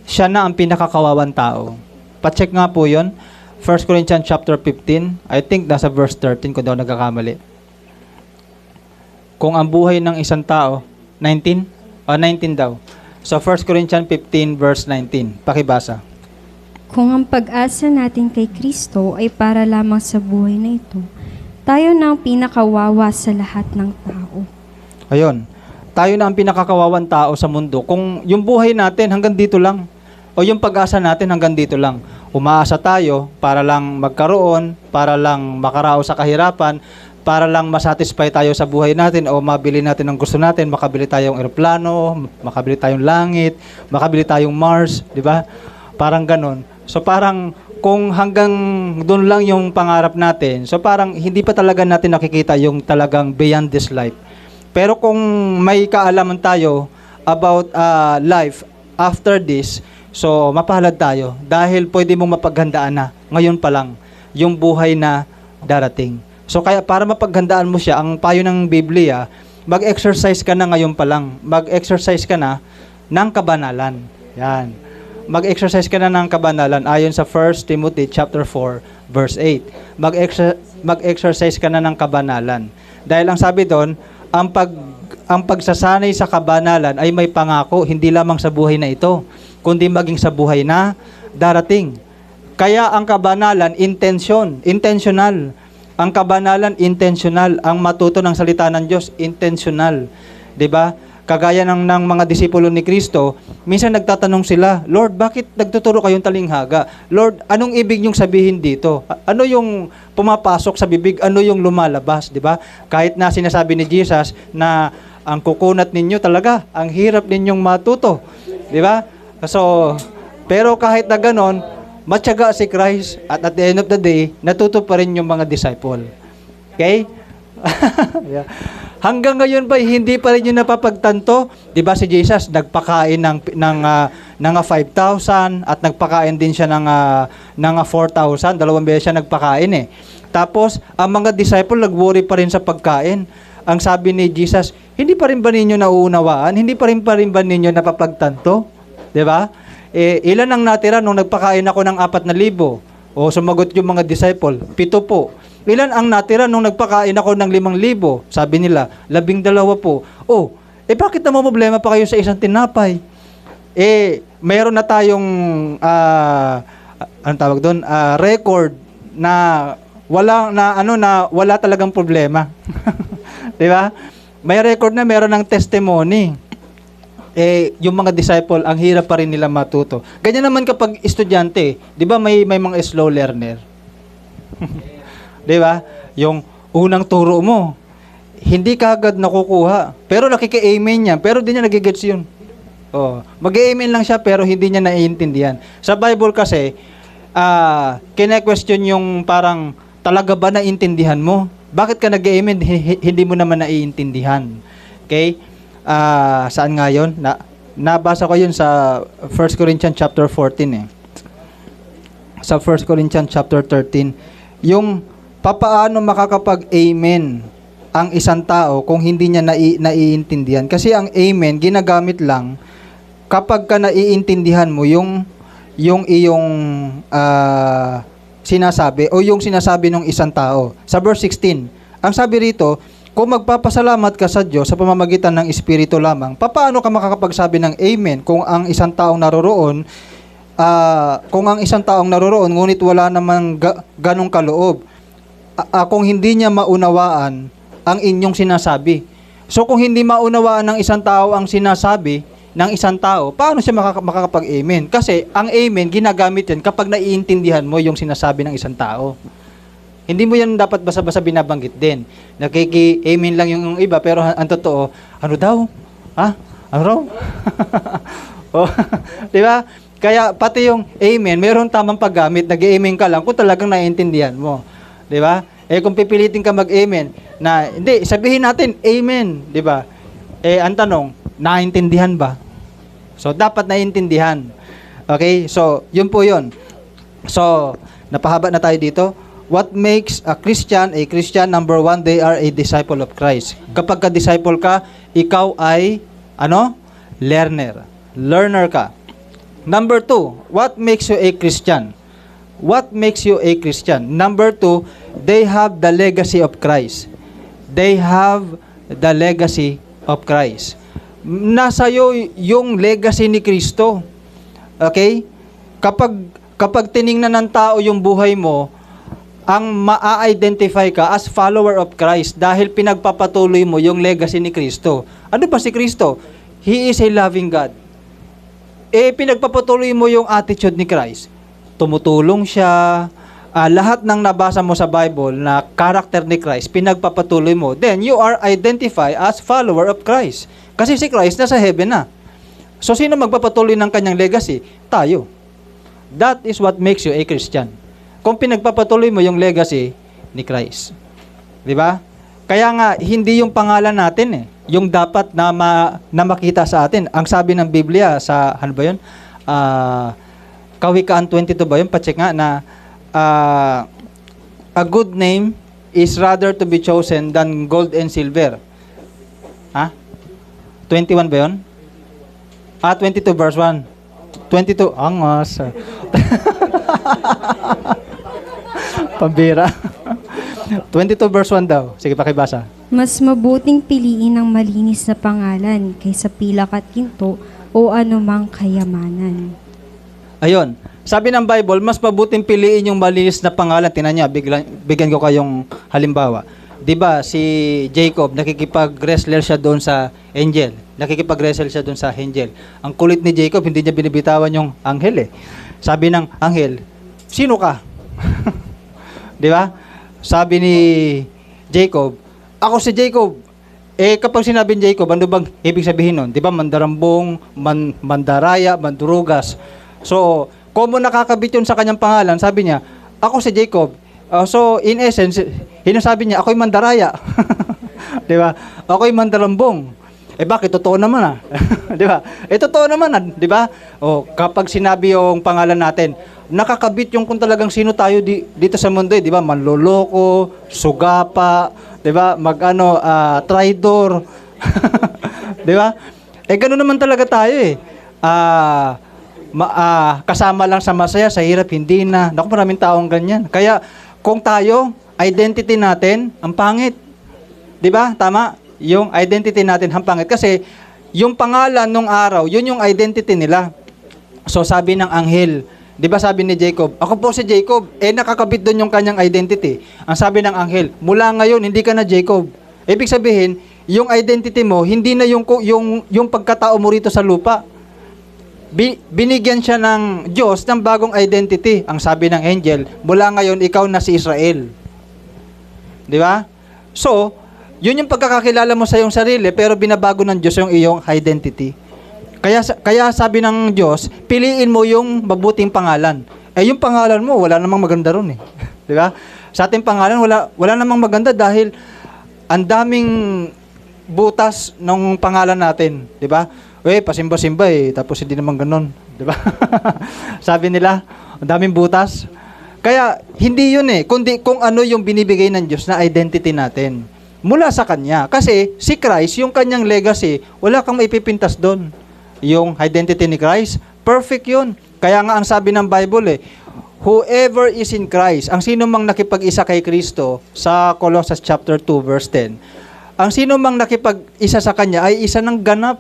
siya na ang pinakakawawang tao. Pa-check nga po 'yon. 1 Corinthians chapter 15, I think nasa verse 13 kung daw nagkakamali. Kung ang buhay ng isang tao, 19 daw. So 1 Corinthians 15 verse 19. Pakibasa. Kung ang pag-asa natin kay Kristo ay para lamang sa buhay na ito, tayo na ang pinakawawa sa lahat ng tao. Ayun. Tayo na ang pinakakawawang tao sa mundo. Kung yung buhay natin hanggang dito lang, o yung pag-asa natin hanggang dito lang, umaasa tayo para lang magkaroon, para lang makaraos sa kahirapan, para lang masatisfy tayo sa buhay natin o mabili natin ang gusto natin, makabili tayong eroplano, makabili tayong langit, makabili tayong Mars, di ba? Parang ganon. So parang kung hanggang doon lang yung pangarap natin, so parang hindi pa talaga natin nakikita yung talagang beyond this life. Pero kung may kaalaman tayo about life after this, So, mapalad tayo dahil pwede mong mapaghandaan na ngayon pa lang yung buhay na darating. So, kaya para mapaghandaan mo siya, ang payo ng Biblia, mag-exercise ka na ngayon pa lang. Mag-exercise ka na ng kabanalan. Yan. Mag-exercise ka na ng kabanalan ayon sa 1 Timothy chapter 4 verse 8. Mag-exercise ka na ng kabanalan. Dahil ang sabi doon, ang pagsasanay sa kabanalan ay may pangako hindi lamang sa buhay na ito, kundi maging sa buhay na darating. Kaya ang kabanalan intentional. Ang kabanalan intentional, ang matuto ng salita ng Diyos intentional. 'Di ba? Kagaya ng mga disipulo ni Kristo, minsan nagtatanong sila, Lord, bakit nagtuturo kayong talinghaga? Lord, anong ibig niyong sabihin dito? Ano yung pumapasok sa bibig? Ano yung lumalabas? 'Di ba? Kahit na sinasabi ni Jesus na ang kukunat ninyo talaga, ang hirap ninyong matuto. 'Di ba? So, pero kahit na ganon, matyaga si Christ at the end of the day, natuto pa rin yung mga disciple. Okay? Yeah. Hanggang ngayon ba, hindi pa rin yung napapagtanto? Di ba si Jesus, nagpakain ng 5,000 at nagpakain din siya ng 4,000. 2 beses siya nagpakain eh. Tapos, ang mga disciple nag-worry pa rin sa pagkain. Ang sabi ni Jesus, hindi pa rin ba ninyo nauunawaan? Hindi pa rin ba ninyo napapagtanto? Di ba? Ilan ang natira nung nagpakain ako ng 4,000? O sumagot yung mga disciple, 7 po. Ilan ang natira nung nagpakain ako ng 5,000? Sabi nila, 12 po. Oh, bakit naman problema pa kayo sa isang tinapay? Mayroon na tayong, anong tawag doon? Record na wala talagang problema. Di ba? May record na meron ng testimony. Yung mga disciple, ang hirap pa rin nila matuto. Ganyan naman kapag estudyante, 'di ba may mga slow learner? 'Di ba? Yung unang turo mo, hindi kaagad nakukuha, pero nakiki-amen niya, pero hindi niya nagigets 'yun. Oh, mag-amen lang siya pero hindi niya naiintindihan. Sa Bible kasi, kine-question yung parang talaga ba naiintindihan mo? Bakit ka nag-amen hindi mo naman naiintindihan? Okay? Saan nga yun? Nabasa ko yun sa 1 Corinthians chapter 14 eh. Sa 1 Corinthians chapter 13. Yung papaano makakapag-amen ang isang tao kung hindi niya naiintindihan. Kasi ang amen, ginagamit lang kapag ka naiintindihan mo yung iyong sinasabi o yung sinasabi ng isang tao. Sa verse 16, ang sabi rito, kung magpapasalamat ka sa Diyos sa pamamagitan ng Espiritu lamang, paano ka makakapagsabi ng amen kung ang isang taong naroroon, ngunit wala namang ganong kaloob, kung hindi niya maunawaan ang inyong sinasabi. So kung hindi maunawaan ng isang tao ang sinasabi ng isang tao, paano siya makakapag-amen? Kasi ang amen, ginagamit yan kapag naiintindihan mo yung sinasabi ng isang tao. Hindi mo yan dapat basa-basa binabanggit din. Nakiki-amen lang yung iba, pero ang totoo, ano daw? Ha? Ano raw? Oh, di ba? Kaya pati yung amen, mayroong tamang paggamit, nag-amen ka lang kung talagang naiintindihan mo. Di ba? Kung pipilitin ka mag-amen, na hindi, sabihin natin, amen. Di ba? Ang tanong, naiintindihan ba? So, dapat naiintindihan. Okay? So, yun po yun. So, napahaba na tayo dito. What makes a Christian? Number 1, they are a disciple of Christ. Kapag ka-disciple ka, ikaw ay, learner. Learner ka. Number 2, what makes you a Christian? What makes you a Christian? Number 2, they have the legacy of Christ. They have the legacy of Christ. Nasa iyo yung legacy ni Kristo. Okay? Kapag tiningnan ng tao yung buhay mo, ang ma-identify ka as follower of Christ dahil pinagpapatuloy mo yung legacy ni Kristo. Ano ba si Kristo? He is a loving God. Pinagpapatuloy mo yung attitude ni Christ. Tumutulong siya. Lahat ng nabasa mo sa Bible na character ni Christ, pinagpapatuloy mo. Then, you are identified as follower of Christ. Kasi si Christ nasa heaven na. So, sino magpapatuloy ng kanyang legacy? Tayo. That is what makes you a Christian. Kung pinagpapatuloy mo yung legacy ni Christ. Di ba? Kaya nga, hindi yung pangalan natin yung dapat na makita sa atin. Ang sabi ng Biblia sa, ano ba yun? Kawikaan 22 ba yun? Pacheck nga na a good name is rather to be chosen than gold and silver. Ha? 21 ba yun? 22 verse 1. 22. Angos. Pambira. 22 verse 1 daw. Sige, pakibasa. Mas mabuting piliin ang malinis na pangalan kaysa pilak at ginto o anumang kayamanan. Ayun. Sabi ng Bible, mas mabuting piliin yung malinis na pangalan. Tingnan niya, bigyan ko kayong halimbawa. 'Di ba si Jacob, nakikipag-wrestle siya doon sa angel. Nakikipag-wrestle siya doon sa angel. Ang kulit ni Jacob, hindi niya binibitawan yung anghel eh. Sabi ng anghel, "Sino ka?" 'Di ba? Sabi ni Jacob, "Ako si Jacob." Kapag sinabing Jacob, ano bang ibig sabihin nun? 'Di ba? Mandarambong, mandaraya, mandurugas. So, kung nakakabit yun sa kanyang pangalan, sabi niya, "Ako si Jacob." So, in essence, hinasabi niya, ako'y mandaraya. Di ba? Ako'y mandarambong. Bakit? Totoo naman ah. Di ba? Totoo naman ah. Di ba? Kapag sinabi yung pangalan natin, nakakabit yung kung talagang sino tayo dito sa mundo eh. Di ba? Manloloko, sugapa, di ba? Traidor. Di ba? Gano'n naman talaga tayo eh. Kasama lang sa masaya, sa hirap, hindi na. Naku, maraming taong ganyan. Kaya, kung tayo, identity natin, ang pangit. Di ba? Tama? Yung identity natin, ang pangit. Kasi, yung pangalan nung araw, yun yung identity nila. So, sabi ng anghel, di ba sabi ni Jacob, ako po si Jacob, nakakabit doon yung kanyang identity. Ang sabi ng anghel, mula ngayon, hindi ka na Jacob. Ibig sabihin, yung identity mo, hindi na yung pagkatao mo rito sa lupa. Binigyan siya ng Diyos ng bagong identity. Ang sabi ng angel, mula ngayon ikaw na si Israel. Di ba? So, yun yung pagkakakilala mo sa iyong sarili, pero binabago ng Diyos yung iyong identity. Kaya sabi ng Diyos, piliin mo yung mabuting pangalan. Yung pangalan mo, wala namang maganda ron eh. Di ba? Sa ating pangalan, wala namang maganda dahil ang daming butas ng pangalan natin. Di ba? Pasimba-simba eh, tapos hindi naman ganun. Di ba? Sabi nila, ang daming butas. Kaya, hindi yun eh, kundi kung ano yung binibigay ng Diyos na identity natin. Mula sa Kanya. Kasi, si Christ, yung Kanyang legacy, wala kang maipipintas doon. Yung identity ni Christ, perfect yun. Kaya nga ang sabi ng Bible whoever is in Christ, ang sino mang nakipag-isa kay Kristo, sa Colossians chapter 2, verse 10, ang sino mang nakipag-isa sa Kanya ay isa ng ganap.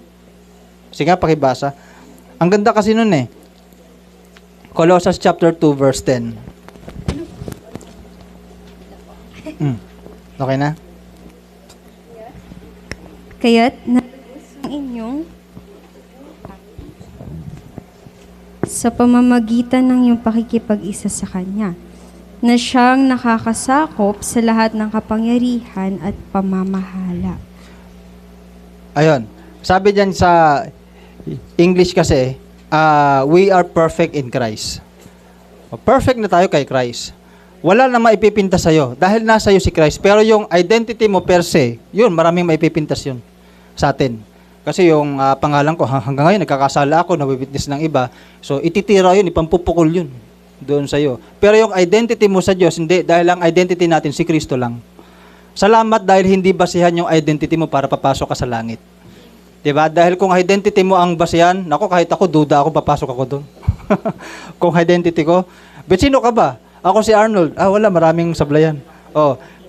Sige nga, pakibasa. Ang ganda kasi nun eh. Colossians chapter 2, verse 10. Okay na? Kaya't nalubos ang inyong sa pamamagitan ng iyong pakikipag-isa sa Kanya, na siyang nakakasakop sa lahat ng kapangyarihan at pamamahala. Ayun. Sabi dyan sa English kasi, we are perfect in Christ. Perfect na tayo kay Christ. Wala na maipipintas sa'yo dahil nasa iyo si Christ. Pero yung identity mo per se, yun, maraming maipipintas yun sa atin. Kasi yung pangalan ko, hanggang ngayon, nagkakasala ako, nawitness ng iba. So, ititira yun, ipampupukol yun doon sa'yo. Pero yung identity mo sa Diyos, hindi. Dahil ang identity natin, si Kristo lang. Salamat dahil hindi basihan yung identity mo para papasok ka sa langit. Diba? Dahil kung identity mo ang basihan, nako, kahit ako, duda ako, papasok ako doon. Kung identity ko, but sino ka ba? Ako si Arnold. Wala, maraming sablayan.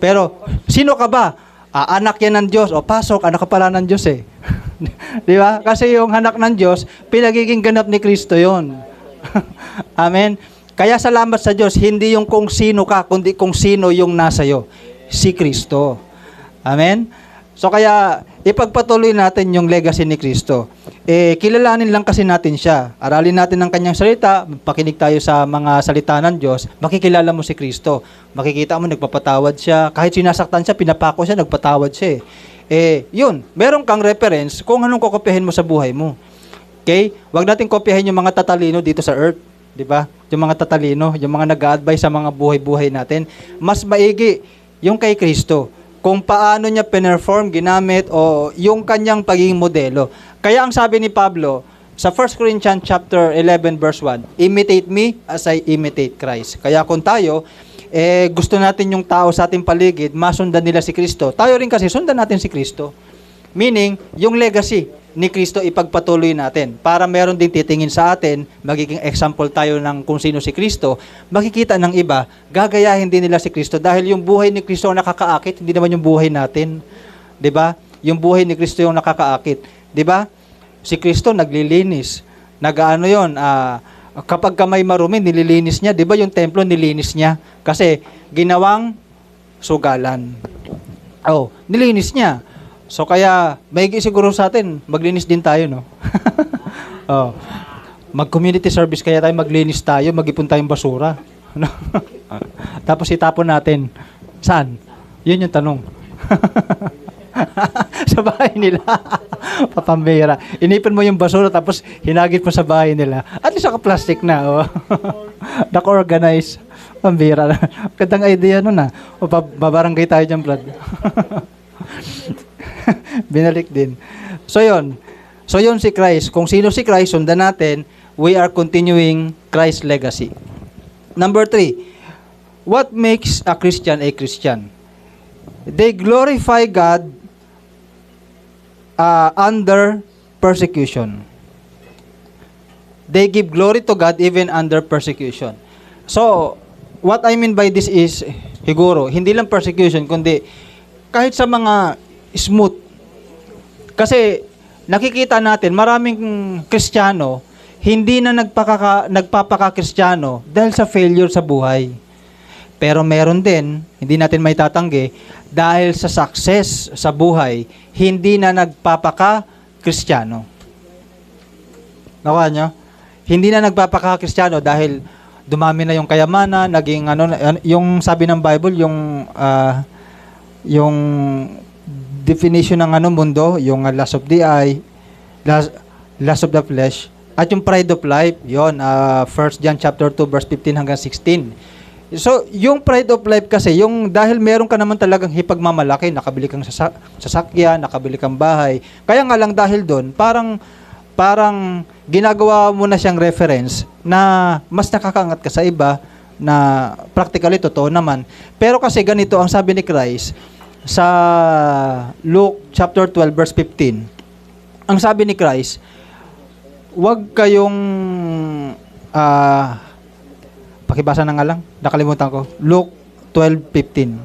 Pero, sino ka ba? Anak yan ng Diyos. Pasok, anak ka pala ng Diyos eh. Di ba? Kasi yung anak ng Diyos, pinagiging ganap ni Kristo yon. Amen? Kaya salamat sa Diyos, hindi yung kung sino ka, kundi kung sino yung nasa iyo. Si Kristo. Amen? So kaya, ipagpatuloy natin yung legacy ni Kristo. Kilalanin lang kasi natin siya. Aralin natin ang kanyang salita, pakinig tayo sa mga salita ng Diyos, makikilala mo si Kristo. Makikita mo, nagpapatawad siya. Kahit sinasaktan siya, pinapako siya, nagpatawad siya yun, meron kang reference kung anong kokopyahin mo sa buhay mo. Okay? Huwag natin kopyahin yung mga tatalino dito sa earth. Di ba? Yung mga tatalino, yung mga nag-a-advise sa mga buhay-buhay natin. Mas maigi yung kay Kristo. Kung paano niya pinerform, ginamit, o yung kanyang pagiging modelo. Kaya ang sabi ni Pablo, Sa 1 Corinthians chapter 11 verse 1, imitate me as I imitate Christ. Kaya kung tayo, gusto natin yung tao sa ating paligid, masundan nila si Kristo. Tayo rin kasi, sundan natin si Kristo. Meaning, yung legacy ni Kristo ipagpatuloy natin. Para meron din titingin sa atin, magiging example tayo ng kung sino si Kristo, makikita ng iba, gagayahin din nila si Kristo dahil yung buhay ni Kristo ang nakakaakit, hindi naman yung buhay natin. 'Di ba? Yung buhay ni Kristo yung nakakaakit. 'Di ba? Si Kristo naglilinis. Nagaano 'yon? Kapag kamay marumi, nililinis niya. 'Di ba yung templo nilinis niya? Kasi ginawang sugalan. Oh, nilinis niya. So kaya may siguro sa atin, maglinis din tayo, no? Oh. Mag-community service kaya tayo, maglinis tayo, mag-ipon tayong basura. No? Tapos itapon natin. Saan? Yun yung tanong. Sa bahay nila. Papambira. Inipon mo yung basura tapos hinagit mo sa bahay nila. At least naka-plastic na. Oh. Naka-organize. Pambira. Gandang idea nun ah. O babarangay tayo dyan, Brad. Binalik din. So yun si Christ. Kung sino si Christ, sundan natin, we are continuing Christ's legacy. Number 3, what makes a Christian a Christian? They glorify God under persecution. They give glory to God even under persecution. So, what I mean by this is, siguro, hindi lang persecution, kundi kahit sa mga smooth. Kasi nakikita natin maraming Kristiyano hindi na nagpapaka-Kristiyano dahil sa failure sa buhay. Pero meron din, hindi natin may tatanggi, dahil sa success sa buhay, hindi na nagpapaka-Kristiyano. Nakuha nyo? Hindi na nagpapaka-Kristiyano dahil dumami na yung kayamanan, naging yung sabi ng Bible, yung definition ng mundo, yung lust of the eye, lust of the flesh, at yung pride of life, yon 1 John chapter 2 verse 15 hanggang 16. So, yung pride of life kasi, yung dahil meron ka naman talagang hipagmamalaki, nakabili kang sasakyan, nakabili kang bahay. Kaya nga lang dahil doon, parang ginagawa mo na siyang reference na mas nakakaangat ka sa iba na practically totoo naman. Pero kasi ganito ang sabi ni Christ sa Luke chapter 12 verse 15. Ang sabi ni Christ, huwag kayong pakibasa na nga lang, nakalimutan ko. Luke 12:15.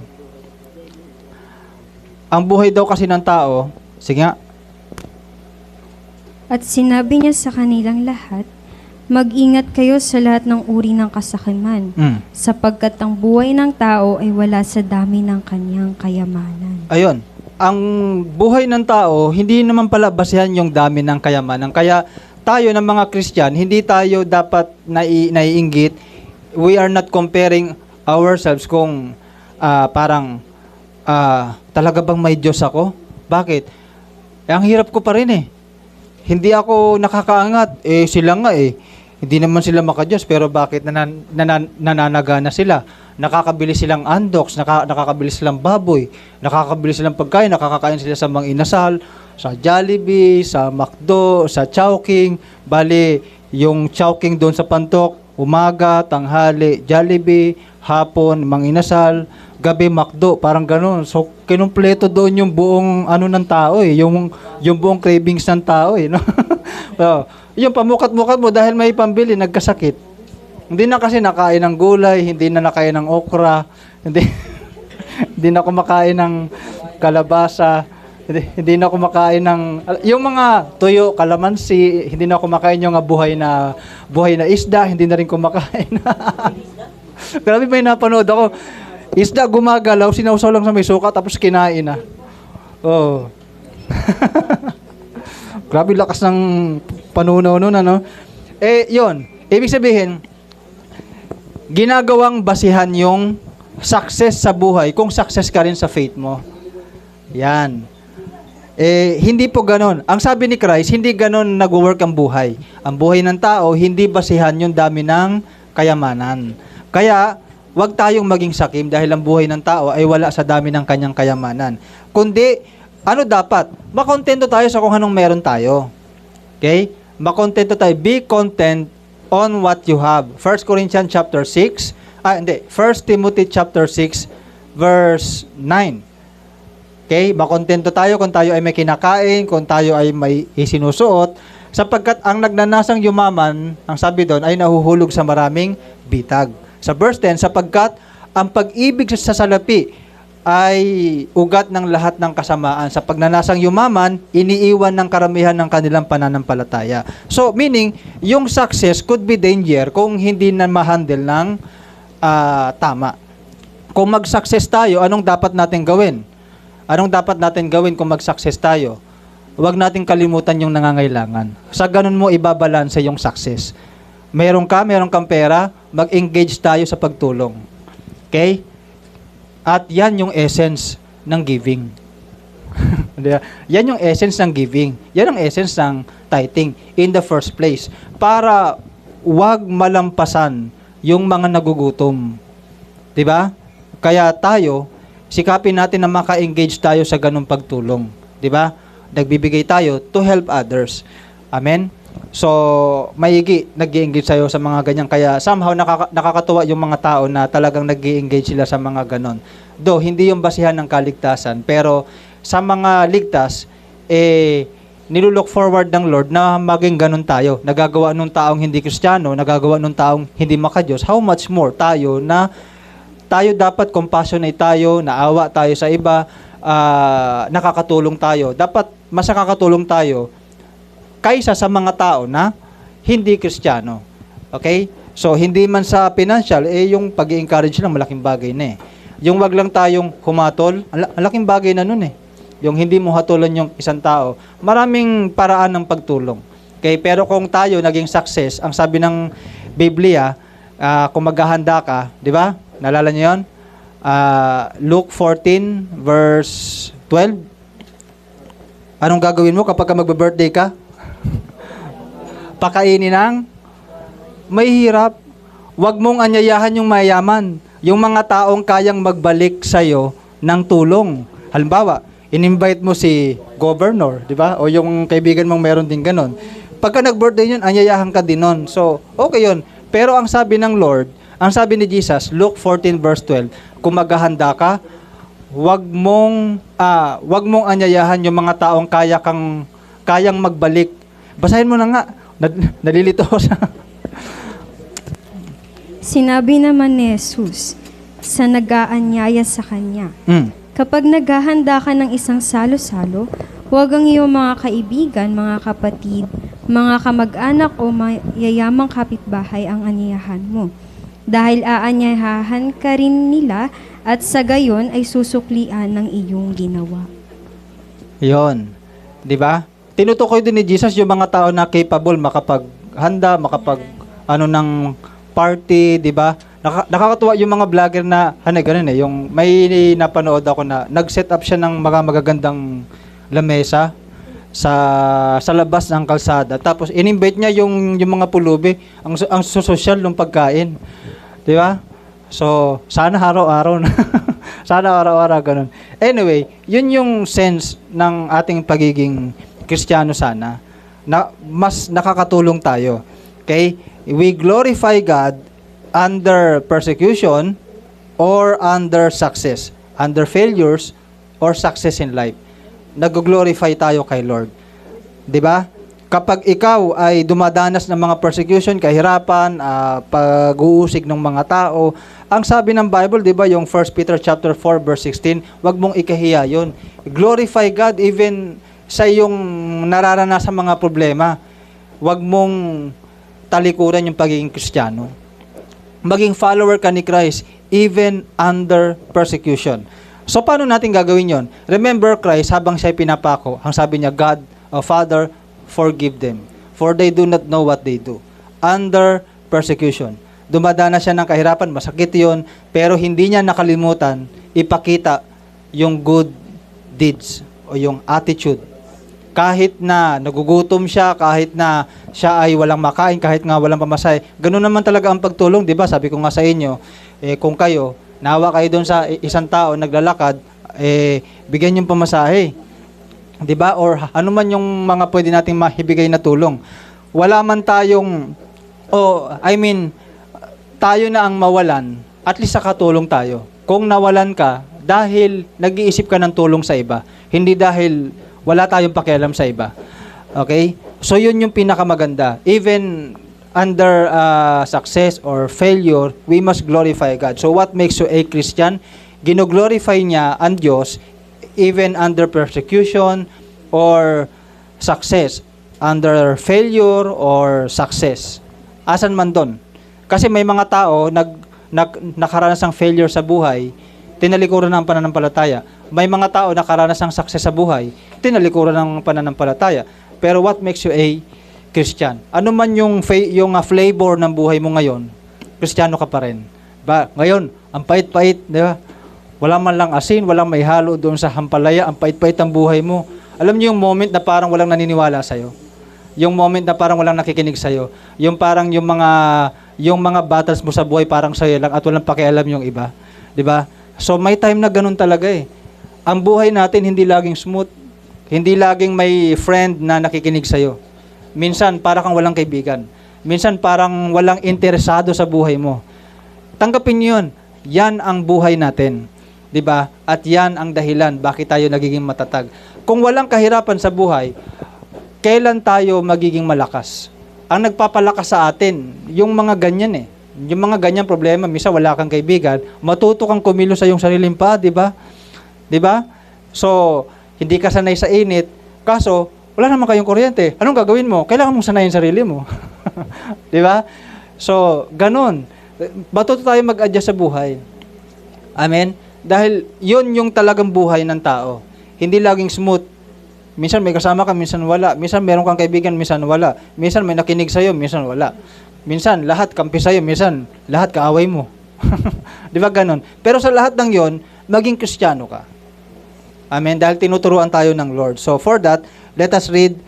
Ang buhay daw kasi ng tao, sige nga. At sinabi niya sa kanilang lahat, mag-ingat kayo sa lahat ng uri ng kasakiman, sapagkat ang buhay ng tao ay wala sa dami ng kanyang kayamanan. Ayun. Ang buhay ng tao, hindi naman pala basehan yung dami ng kayamanan. Kaya tayo ng mga Christian, hindi tayo dapat naiinggit. We are not comparing ourselves kung talaga bang may Diyos ako? Bakit? Ang hirap ko pa rin eh. Hindi ako nakakaangat. Sila nga eh. Hindi naman sila makadiyos, pero bakit nananagana sila? Nakakabili silang andoks, nakakabili silang baboy, nakakabili silang pagkain, nakakakain sila sa mga inasal, sa Jollibee, sa McDo, sa Chowking. Bali, yung Chowking doon sa Pantok, umaga, tanghali, Jollibee, hapon, mga inasal, gabi, McDo, parang gano'n. So, kinumpleto doon yung buong ng tao eh, yung buong cravings ng tao eh, no? So, yung pamukat-mukat mo dahil may pambili, nagkasakit. Hindi na kasi nakain ng gulay, hindi na nakain ng okra, hindi na kumakain ng kalabasa, hindi na kumakain ng yung mga tuyo, kalamansi, hindi na kumakain yung buhay na isda, hindi na rin kumakain. Grabe, may napanood ako. Isda gumagalaw, sinausaw lang sa may suka, tapos kinain na. Oh. Grabe lakas ng panunaw nun, ano? Yun. Ibig sabihin, ginagawang basihan yung success sa buhay kung success ka rin sa faith mo. Yan. Hindi po ganon. Ang sabi ni Christ, hindi ganon nag-work ang buhay. Ang buhay ng tao, hindi basihan yung dami ng kayamanan. Kaya, wag tayong maging sakim dahil ang buhay ng tao ay wala sa dami ng kanyang kayamanan. Kundi, dapat? Makontento tayo sa kung anong meron tayo. Okay? makontento tayo. Be content on what you have. 1 Corinthians chapter 6, 1 Timothy chapter 6, verse 9. Okay? Makontento tayo kung tayo ay may kinakain, kung tayo ay may isinusuot, sapagkat ang nagnanasang yumaman, ang sabi doon, ay nahuhulog sa maraming bitag. Sa verse 10, sapagkat ang pag-ibig sa salapi ay ugat ng lahat ng kasamaan. Sa pagnanasang yumaman, iniiwan ng karamihan ng kanilang pananampalataya. So, meaning, yung success could be danger kung hindi na ma-handle ng tama. Kung mag-success tayo, anong dapat natin gawin? Anong dapat natin gawin kung mag-success tayo? Huwag natin kalimutan yung nangangailangan. Sa ganun mo ibabalanse yung success. Meron kang pera, mag-engage tayo sa pagtulong. Okay? At yan yung essence ng giving. Yan yung essence ng giving. Yan ang essence ng tithing in the first place. Para wag malampasan yung mga nagugutom. 'Di ba? Kaya tayo, sikapin natin na maka-engage tayo sa ganung pagtulong. 'Di ba? Nagbibigay tayo to help others. Amen? So, maigi, nag-i-engage tayo sa mga ganyan. Kaya somehow nakakatuwa yung mga tao na talagang nag-i-engage sila sa mga ganon. Though, hindi yung basihan ng kaligtasan. Pero, sa mga ligtas, nilulook forward ng Lord na maging ganon tayo. Nagagawa nung taong hindi Kristiyano, nagagawa nung taong hindi maka-Diyos. How much more tayo na tayo dapat compassionate tayo, naawa tayo sa iba, nakakatulong tayo. Dapat mas nakakatulong tayo kaysa sa mga tao na hindi Kristiyano. Okay? So, hindi man sa financial, yung pag-i-encourage lang, malaking bagay na eh. Yung wag lang tayong humatol, malaking bagay na nun eh. Yung hindi mo hatulan yung isang tao, maraming paraan ng pagtulong. Okay? Pero kung tayo naging success, ang sabi ng Biblia, kung maghahanda ka, di ba? Nalala niyo yun? Luke 14, verse 12. Anong gagawin mo kapag magbe-birthday ka? Pakainin ng may hirap. Huwag mong anyayahan yung mayaman. Yung mga taong kayang magbalik sa'yo ng tulong. Halimbawa, in-invite mo si governor, di ba? O yung kaibigan mong meron din ganon. Pagka nag-birthday yun, anyayahan ka din nun. So, okay yun. Pero ang sabi ng Lord, ang sabi ni Jesus, Luke 14 verse 12, kung maghahanda ka, wag mong anyayahan yung mga taong kayang magbalik. Basahin mo na nga. Nalilito ako sa... Sinabi naman ni Jesus sa nag-aanyaya sa kanya, kapag naghahanda ka ng isang salo-salo, huwag ang iyong mga kaibigan, mga kapatid, mga kamag-anak o mayayamang kapitbahay ang anyayahan mo. Dahil aanyayahan ka rin nila at sa gayon ay susuklian ng iyong ginawa. Yon. Di ba? Tinutukoy din ni Jesus yung mga tao na capable makapaghanda, ng party, di ba? Nakakatuwa yung mga vlogger na, ganun eh, yung may napanood ako na nag-set up siya ng mga magagandang lamesa sa labas ng kalsada. Tapos in-invite niya yung mga pulubi, ang social ng pagkain. Di ba? So, sana araw-araw na. Sana araw-araw ganun. Anyway, yun yung sense ng ating pagiging Kristiyano sana, na mas nakakatulong tayo. Okay? We glorify God under persecution or under success, under failures or success in life. Nag-glorify tayo kay Lord. 'Di ba? Kapag ikaw ay dumadanas ng mga persecution, kahirapan, pag-uusig ng mga tao, ang sabi ng Bible, 'di ba, yung 1 Peter chapter 4 verse 16, wag mong ikahiya 'yon. Glorify God even sa iyong nararanasan mga problema. Huwag mong talikuran yung pagiging Kristiyano. Maging follower ka ni Christ even under persecution. So, paano natin gagawin yon? Remember Christ, habang siya'y pinapako, ang sabi niya, God, Father, forgive them, for they do not know what they do. Under persecution. Dumadana siya ng kahirapan, masakit yon, pero hindi niya nakalimutan ipakita yung good deeds o yung attitude. Kahit na nagugutom siya, kahit na siya ay walang makain, kahit nga walang pamasahe. Ganun naman talaga ang pagtulong, di ba? Sabi ko nga sa inyo, kung kayo, nawa kayo doon sa isang tao naglalakad, bigyan yung pamasahe. Di ba? Or ano man yung mga pwede nating mahibigay na tulong. wala man tayong, tayo na ang mawalan, at least nakatulong tayo. Kung nawalan ka, dahil nag-iisip ka ng tulong sa iba, hindi dahil wala tayong pakialam sa iba. Okay? So yun yung pinakamaganda. Even under success or failure, we must glorify God. So what makes you a Christian? Gino-glorify niya ang Diyos even under persecution or success, under failure or success. Asan man doon? Kasi may mga tao nakaranas ng failure sa buhay, tinalikuran ng pananampalataya. May mga tao nakaranas ng success sa buhay, tinalikuran ng pananampalataya. Pero what makes you a Christian? Ano man yung flavor ng buhay mo ngayon, Kristiyano ka pa rin. Ngayon, ang pait-pait, di ba? Wala man lang asin, walang may halo doon sa hampalaya, ang pait-pait ang buhay mo. Alam niyo yung moment na parang walang naniniwala sa'yo? Yung moment na parang walang nakikinig sa'yo? Yung parang yung mga battles mo sa buhay parang sa'yo lang at walang pakialam yung iba? Di ba? So may time na ganun talaga eh. Ang buhay natin hindi laging smooth. Hindi laging may friend na nakikinig sa'yo. Minsan para kang walang kaibigan. Minsan parang walang interesado sa buhay mo. Tanggapin niyo yun. Yan ang buhay natin. 'Di ba? At yan ang dahilan bakit tayo nagiging matatag. Kung walang kahirapan sa buhay, kailan tayo magiging malakas? Ang nagpapalakas sa atin, yung mga ganyan eh. Yung mga ganyan problema, misa wala kang kaibigan, matuto kang kumilos sa iyong sariling pa, 'di ba? 'Di ba? So, hindi ka sanay sa init, kaso wala naman kayong kuryente. Anong gagawin mo? Kailangan mong sanayin sarili mo. 'Di ba? So, ganun. Matuto tayo mag-adjust sa buhay. Amen? Dahil yun yung talagang buhay ng tao. Hindi laging smooth. Minsan may kasama ka, minsan wala. Minsan meron kang kaibigan, minsan wala. Minsan may nakinig sa'yo, minsan wala. Minsan lahat kampi sa'yo, minsan lahat kaaway mo. Di ba ganun? Pero sa lahat ng yon, maging Kristiyano ka. Amen? Dahil tinuturuan tayo ng Lord. So for that, let us read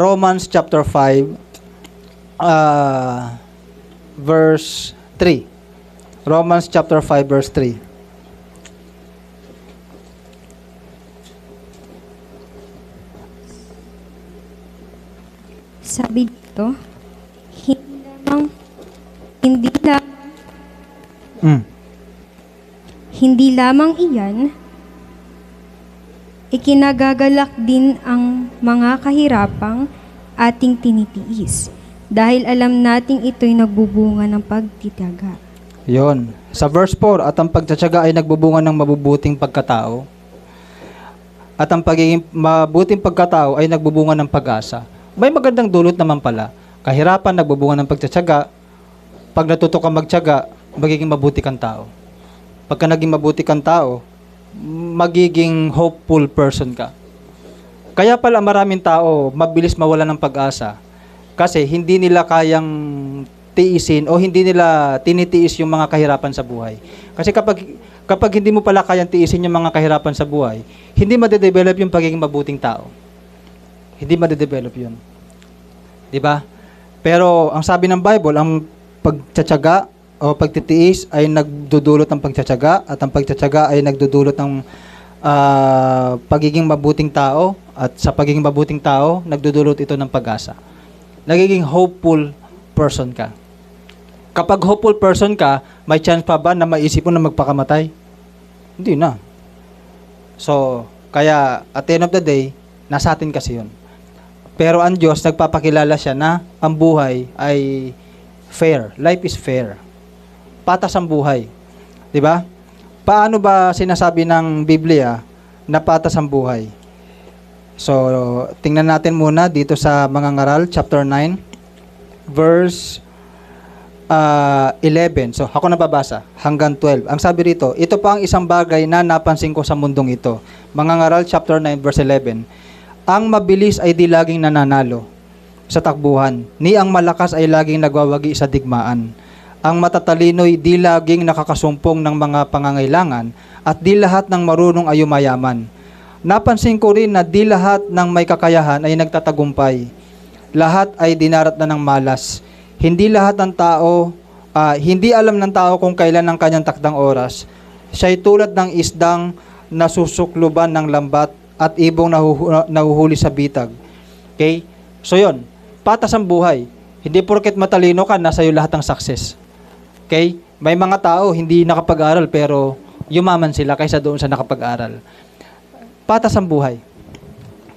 Romans chapter 5, verse 3. Romans chapter 5, verse 3. Sabi dito, hindi lamang hindi lamang iyan, ikinagagalak din ang mga kahirapang ating tinitiis dahil alam nating ito'y nagbubunga ng pagtitiyaga. Yon. Sa verse 4, at ang pagtsatsaga ay nagbubunga ng mabubuting pagkatao. At ang pagiging mabuting pagkatao ay nagbubunga ng pag-asa. May magandang dulot naman pala. Kahirapan, nagbubunga ng pagtsatsaga. Pag natuto ka magtsaga, magiging mabuti kang tao. Pagka naging mabuti kang tao, magiging hopeful person ka. Kaya pala maraming tao mabilis mawala ng pag-asa kasi hindi nila kayang tiisin o hindi nila tinitiis yung mga kahirapan sa buhay. Kasi kapag hindi mo pala kayang tiisin yung mga kahirapan sa buhay, hindi madedevelop yung pagiging mabuting tao. Hindi madedevelop yun. Di ba? Pero ang sabi ng Bible, ang pagtsatsaga o pagtitiis ay nagdudulot ng pagtsatsaga at ang pagtsatsaga ay nagdudulot ng pagiging mabuting tao at sa pagiging mabuting tao, nagdudulot ito ng pag-asa. Nagiging hopeful person ka. Kapag hopeful person ka, may chance pa ba na maisip mo na magpakamatay? Hindi na. So, kaya at the end of the day, nasa atin kasi yun. Pero ang Diyos, nagpapakilala siya na ang buhay ay fair. Life is fair. Patas ang buhay. Diba? Paano ba sinasabi ng Biblia na patas ang buhay? So, tingnan natin muna dito sa Mga Ngaral, chapter 9, verse 11. So, ako nababasa hanggang 12. Ang sabi rito, ito pa ang isang bagay na napansin ko sa mundong ito. Mga Ngaral, chapter 9, verse 11. Ang mabilis ay di laging nananalo sa takbuhan, ni ang malakas ay laging nagwawagi sa digmaan. Ang matatalino'y di laging nakakasumpong ng mga pangangailangan at di lahat ng marunong ay umayaman. Napansin ko rin na di lahat ng may kakayahan ay nagtatagumpay. Lahat ay dinarat na ng malas. Hindi lahat ng tao, hindi alam ng tao kung kailan ang kanyang takdang oras. Siya'y tulad ng isdang nasusukluban ng lambat at ibong nahuhuli sa bitag. Okay? So yun, patas ang buhay. Hindi porket matalino ka, nasa iyo lahat ng success. Okay? May mga tao hindi nakapag-aral pero yumaman sila kaysa doon sa nakapag-aral. Patas ang buhay.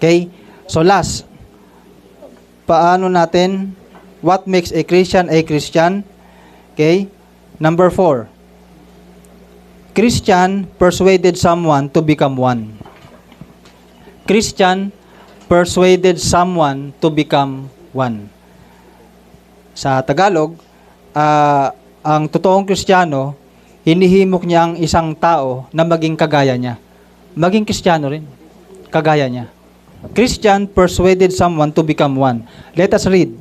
Okay? So last, what makes a Christian a Christian? Okay? Number 4. Christian persuaded someone to become one. Christian persuaded someone to become one. Sa Tagalog, ang totoong Kristiyano, hinihimok niya ang isang tao na maging kagaya niya. Maging Kristiyano rin. Kagaya niya. Christian persuaded someone to become one. Let us read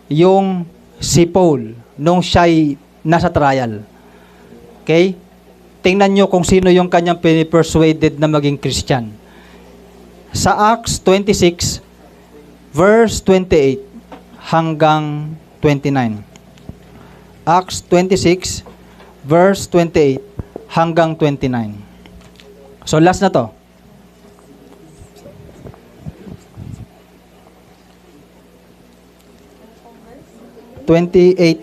yung si Paul nung siya'y nasa trial. Okay? Tingnan nyo kung sino yung kanyang persuaded na maging Christian. Sa Acts 26, verse 28 hanggang 29. Acts 26, verse 28 hanggang 29. So last na to.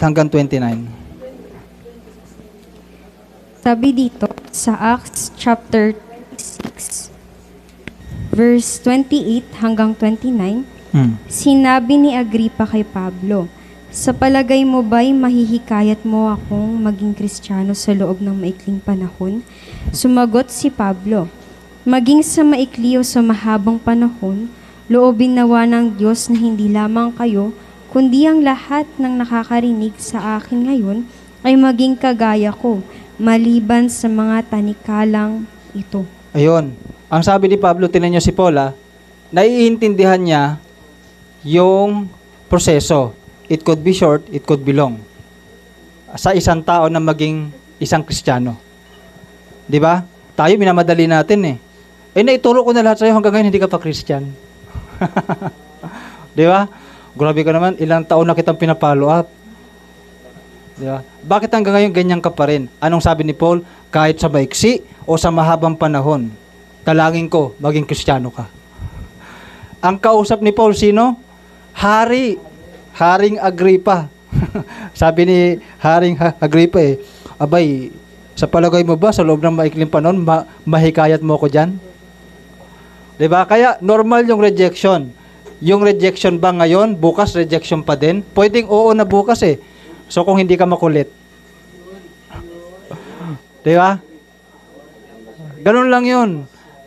Hanggang 29. Sabi dito sa Acts chapter 26, verse 28 hanggang 29, sinabi ni Agripa kay Pablo, sa palagay mo ba'y mahihikayat mo akong maging Kristiyano sa loob ng maikling panahon? Sumagot si Pablo, maging sa maikli o sa mahabang panahon, loobin nawa ng Diyos na hindi lamang kayo, kundi ang lahat ng nakakarinig sa akin ngayon ay maging kagaya ko, maliban sa mga tanikalang ito. Ayun. Ang sabi ni Pablo, tinan niyo si Paul, naiintindihan niya yung proseso. It could be short, it could be long. Sa isang tao na maging isang Kristiyano. Di ba? Tayo minamadali natin eh. Naituro ko na lahat sa'yo hanggang ngayon hindi ka pa Christian. Di ba? Grabe ka naman, ilang taon na kitang pinapollow up. Di ba? Bakit hanggang ngayon ganyan ka pa rin? Anong sabi ni Paul? Kahit sa maiksi o sa mahabang panahon, talangin ko, maging Kristiyano ka. Ang kausap ni Paul, sino? Haring Agripa. Sabi ni Haring Agripa abay, sa palagay mo ba, sa loob ng maikling panahon, mahikayat mo ko dyan? Diba? Kaya normal yung rejection. Yung rejection ba ngayon, bukas rejection pa din? Pwedeng oo na bukas eh. So kung hindi ka makulit. Diba? Ganun lang yun.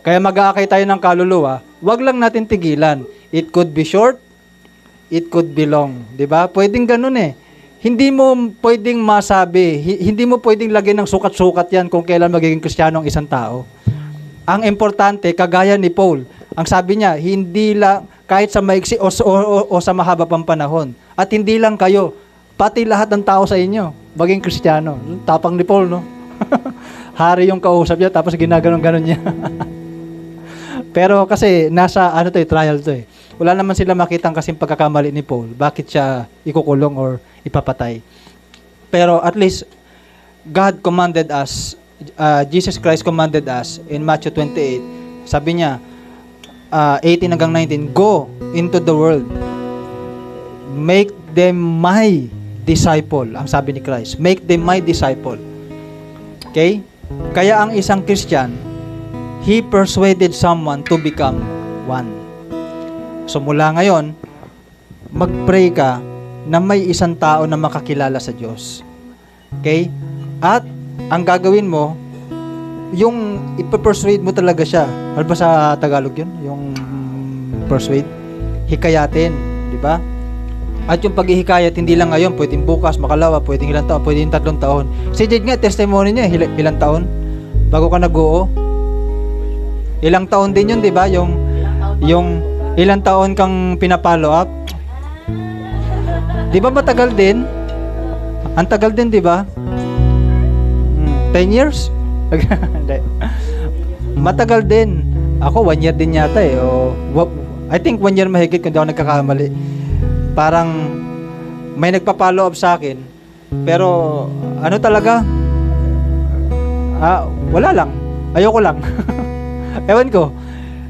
Kaya mag-aakay tayo ng kaluluwa, wag lang natin tigilan. It could be short, it could be long. Diba? Pwedeng ganun eh. Hindi mo pwedeng masabi, hindi mo pwedeng lagyan ng sukat-sukat yan kung kailan magiging Kristiyano ang isang tao. Ang importante, kagaya ni Paul, ang sabi niya, hindi lang, kahit sa maiksi o sa mahaba pang panahon, at hindi lang kayo, pati lahat ng tao sa inyo, maging Kristiyano. Tapang ni Paul, no? Hari yung kausap niya, tapos ginaganon-ganon niya. Pero kasi, nasa, trial to eh. Wala naman sila makitang kasing pagkakamali ni Paul. Bakit siya ikukulong or ipapatay? Pero at least, God commanded us, Jesus Christ commanded us in Matthew 28. Sabi niya, 18 hanggang 19, go into the world. Make them my disciple. Ang sabi ni Christ, make them my disciple. Okay? Kaya ang isang Christian, he persuaded someone to become one. So mula ngayon, mag-pray ka na may isang tao na makakilala sa Diyos. Okay? At ang gagawin mo, yung ipapersuade mo talaga siya. Ano ba sa Tagalog yun? Yung persuade? Hikayatin. Di ba? At yung paghihikayat, hindi lang ngayon, pwedeng bukas, makalawa, pwedeng ilang taon, pwedeng 3 taon. Si Jade nga, testimony niya, ilang taon? Bago ka nag-oo? Ilang taon din yun, di ba? Yung ilang taon kang pinapollow up? Di ba matagal din? Ang tagal din, di ba? 10 years? Matagal din. Ako, 1 year din yata eh. I think 1 year mahigit kung di ako nagkakamali. Parang may nagpa-follow up sa akin. Pero, ano talaga? Wala lang. Ayoko lang. Ewan ko.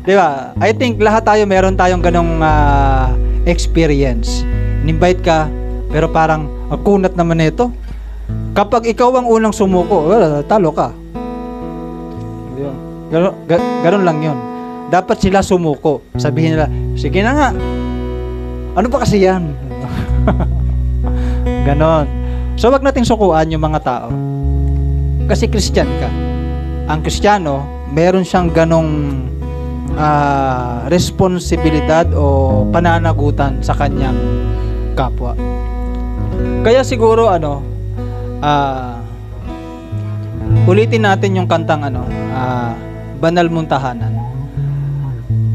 Di ba? I think lahat tayo meron tayong ganong experience. In-invite ka, pero parang, ang kunat naman nito. Kapag ikaw ang unang sumuko, talo ka. Yun. Ganun lang yun. Dapat sila sumuko. Sabihin nila, sige na nga. Ano pa kasi yan? Ganon. So, wag nating sukuan yung mga tao. Kasi Christian ka. Ang Kristiyano, meron siyang ganong responsibilidad o pananagutan sa kanyang kapwa. Kaya siguro ulitin natin yung kantang Banal Mong Tahanan.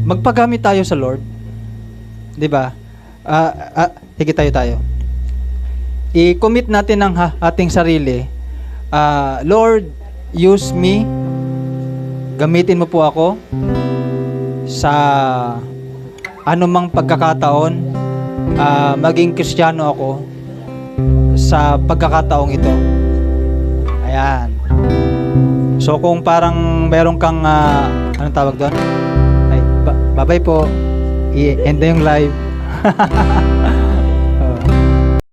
Magpagamit tayo sa Lord. 'Di ba? Sige tayo. I-commit natin ang ating sarili. Lord, use me. Gamitin mo po ako sa anumang pagkakataon. Maging Kristiyano ako sa pagkakataong ito. Ayan. So kung parang meron kang anong tawag doon? Ay, bye-bye po. I-end na yung live.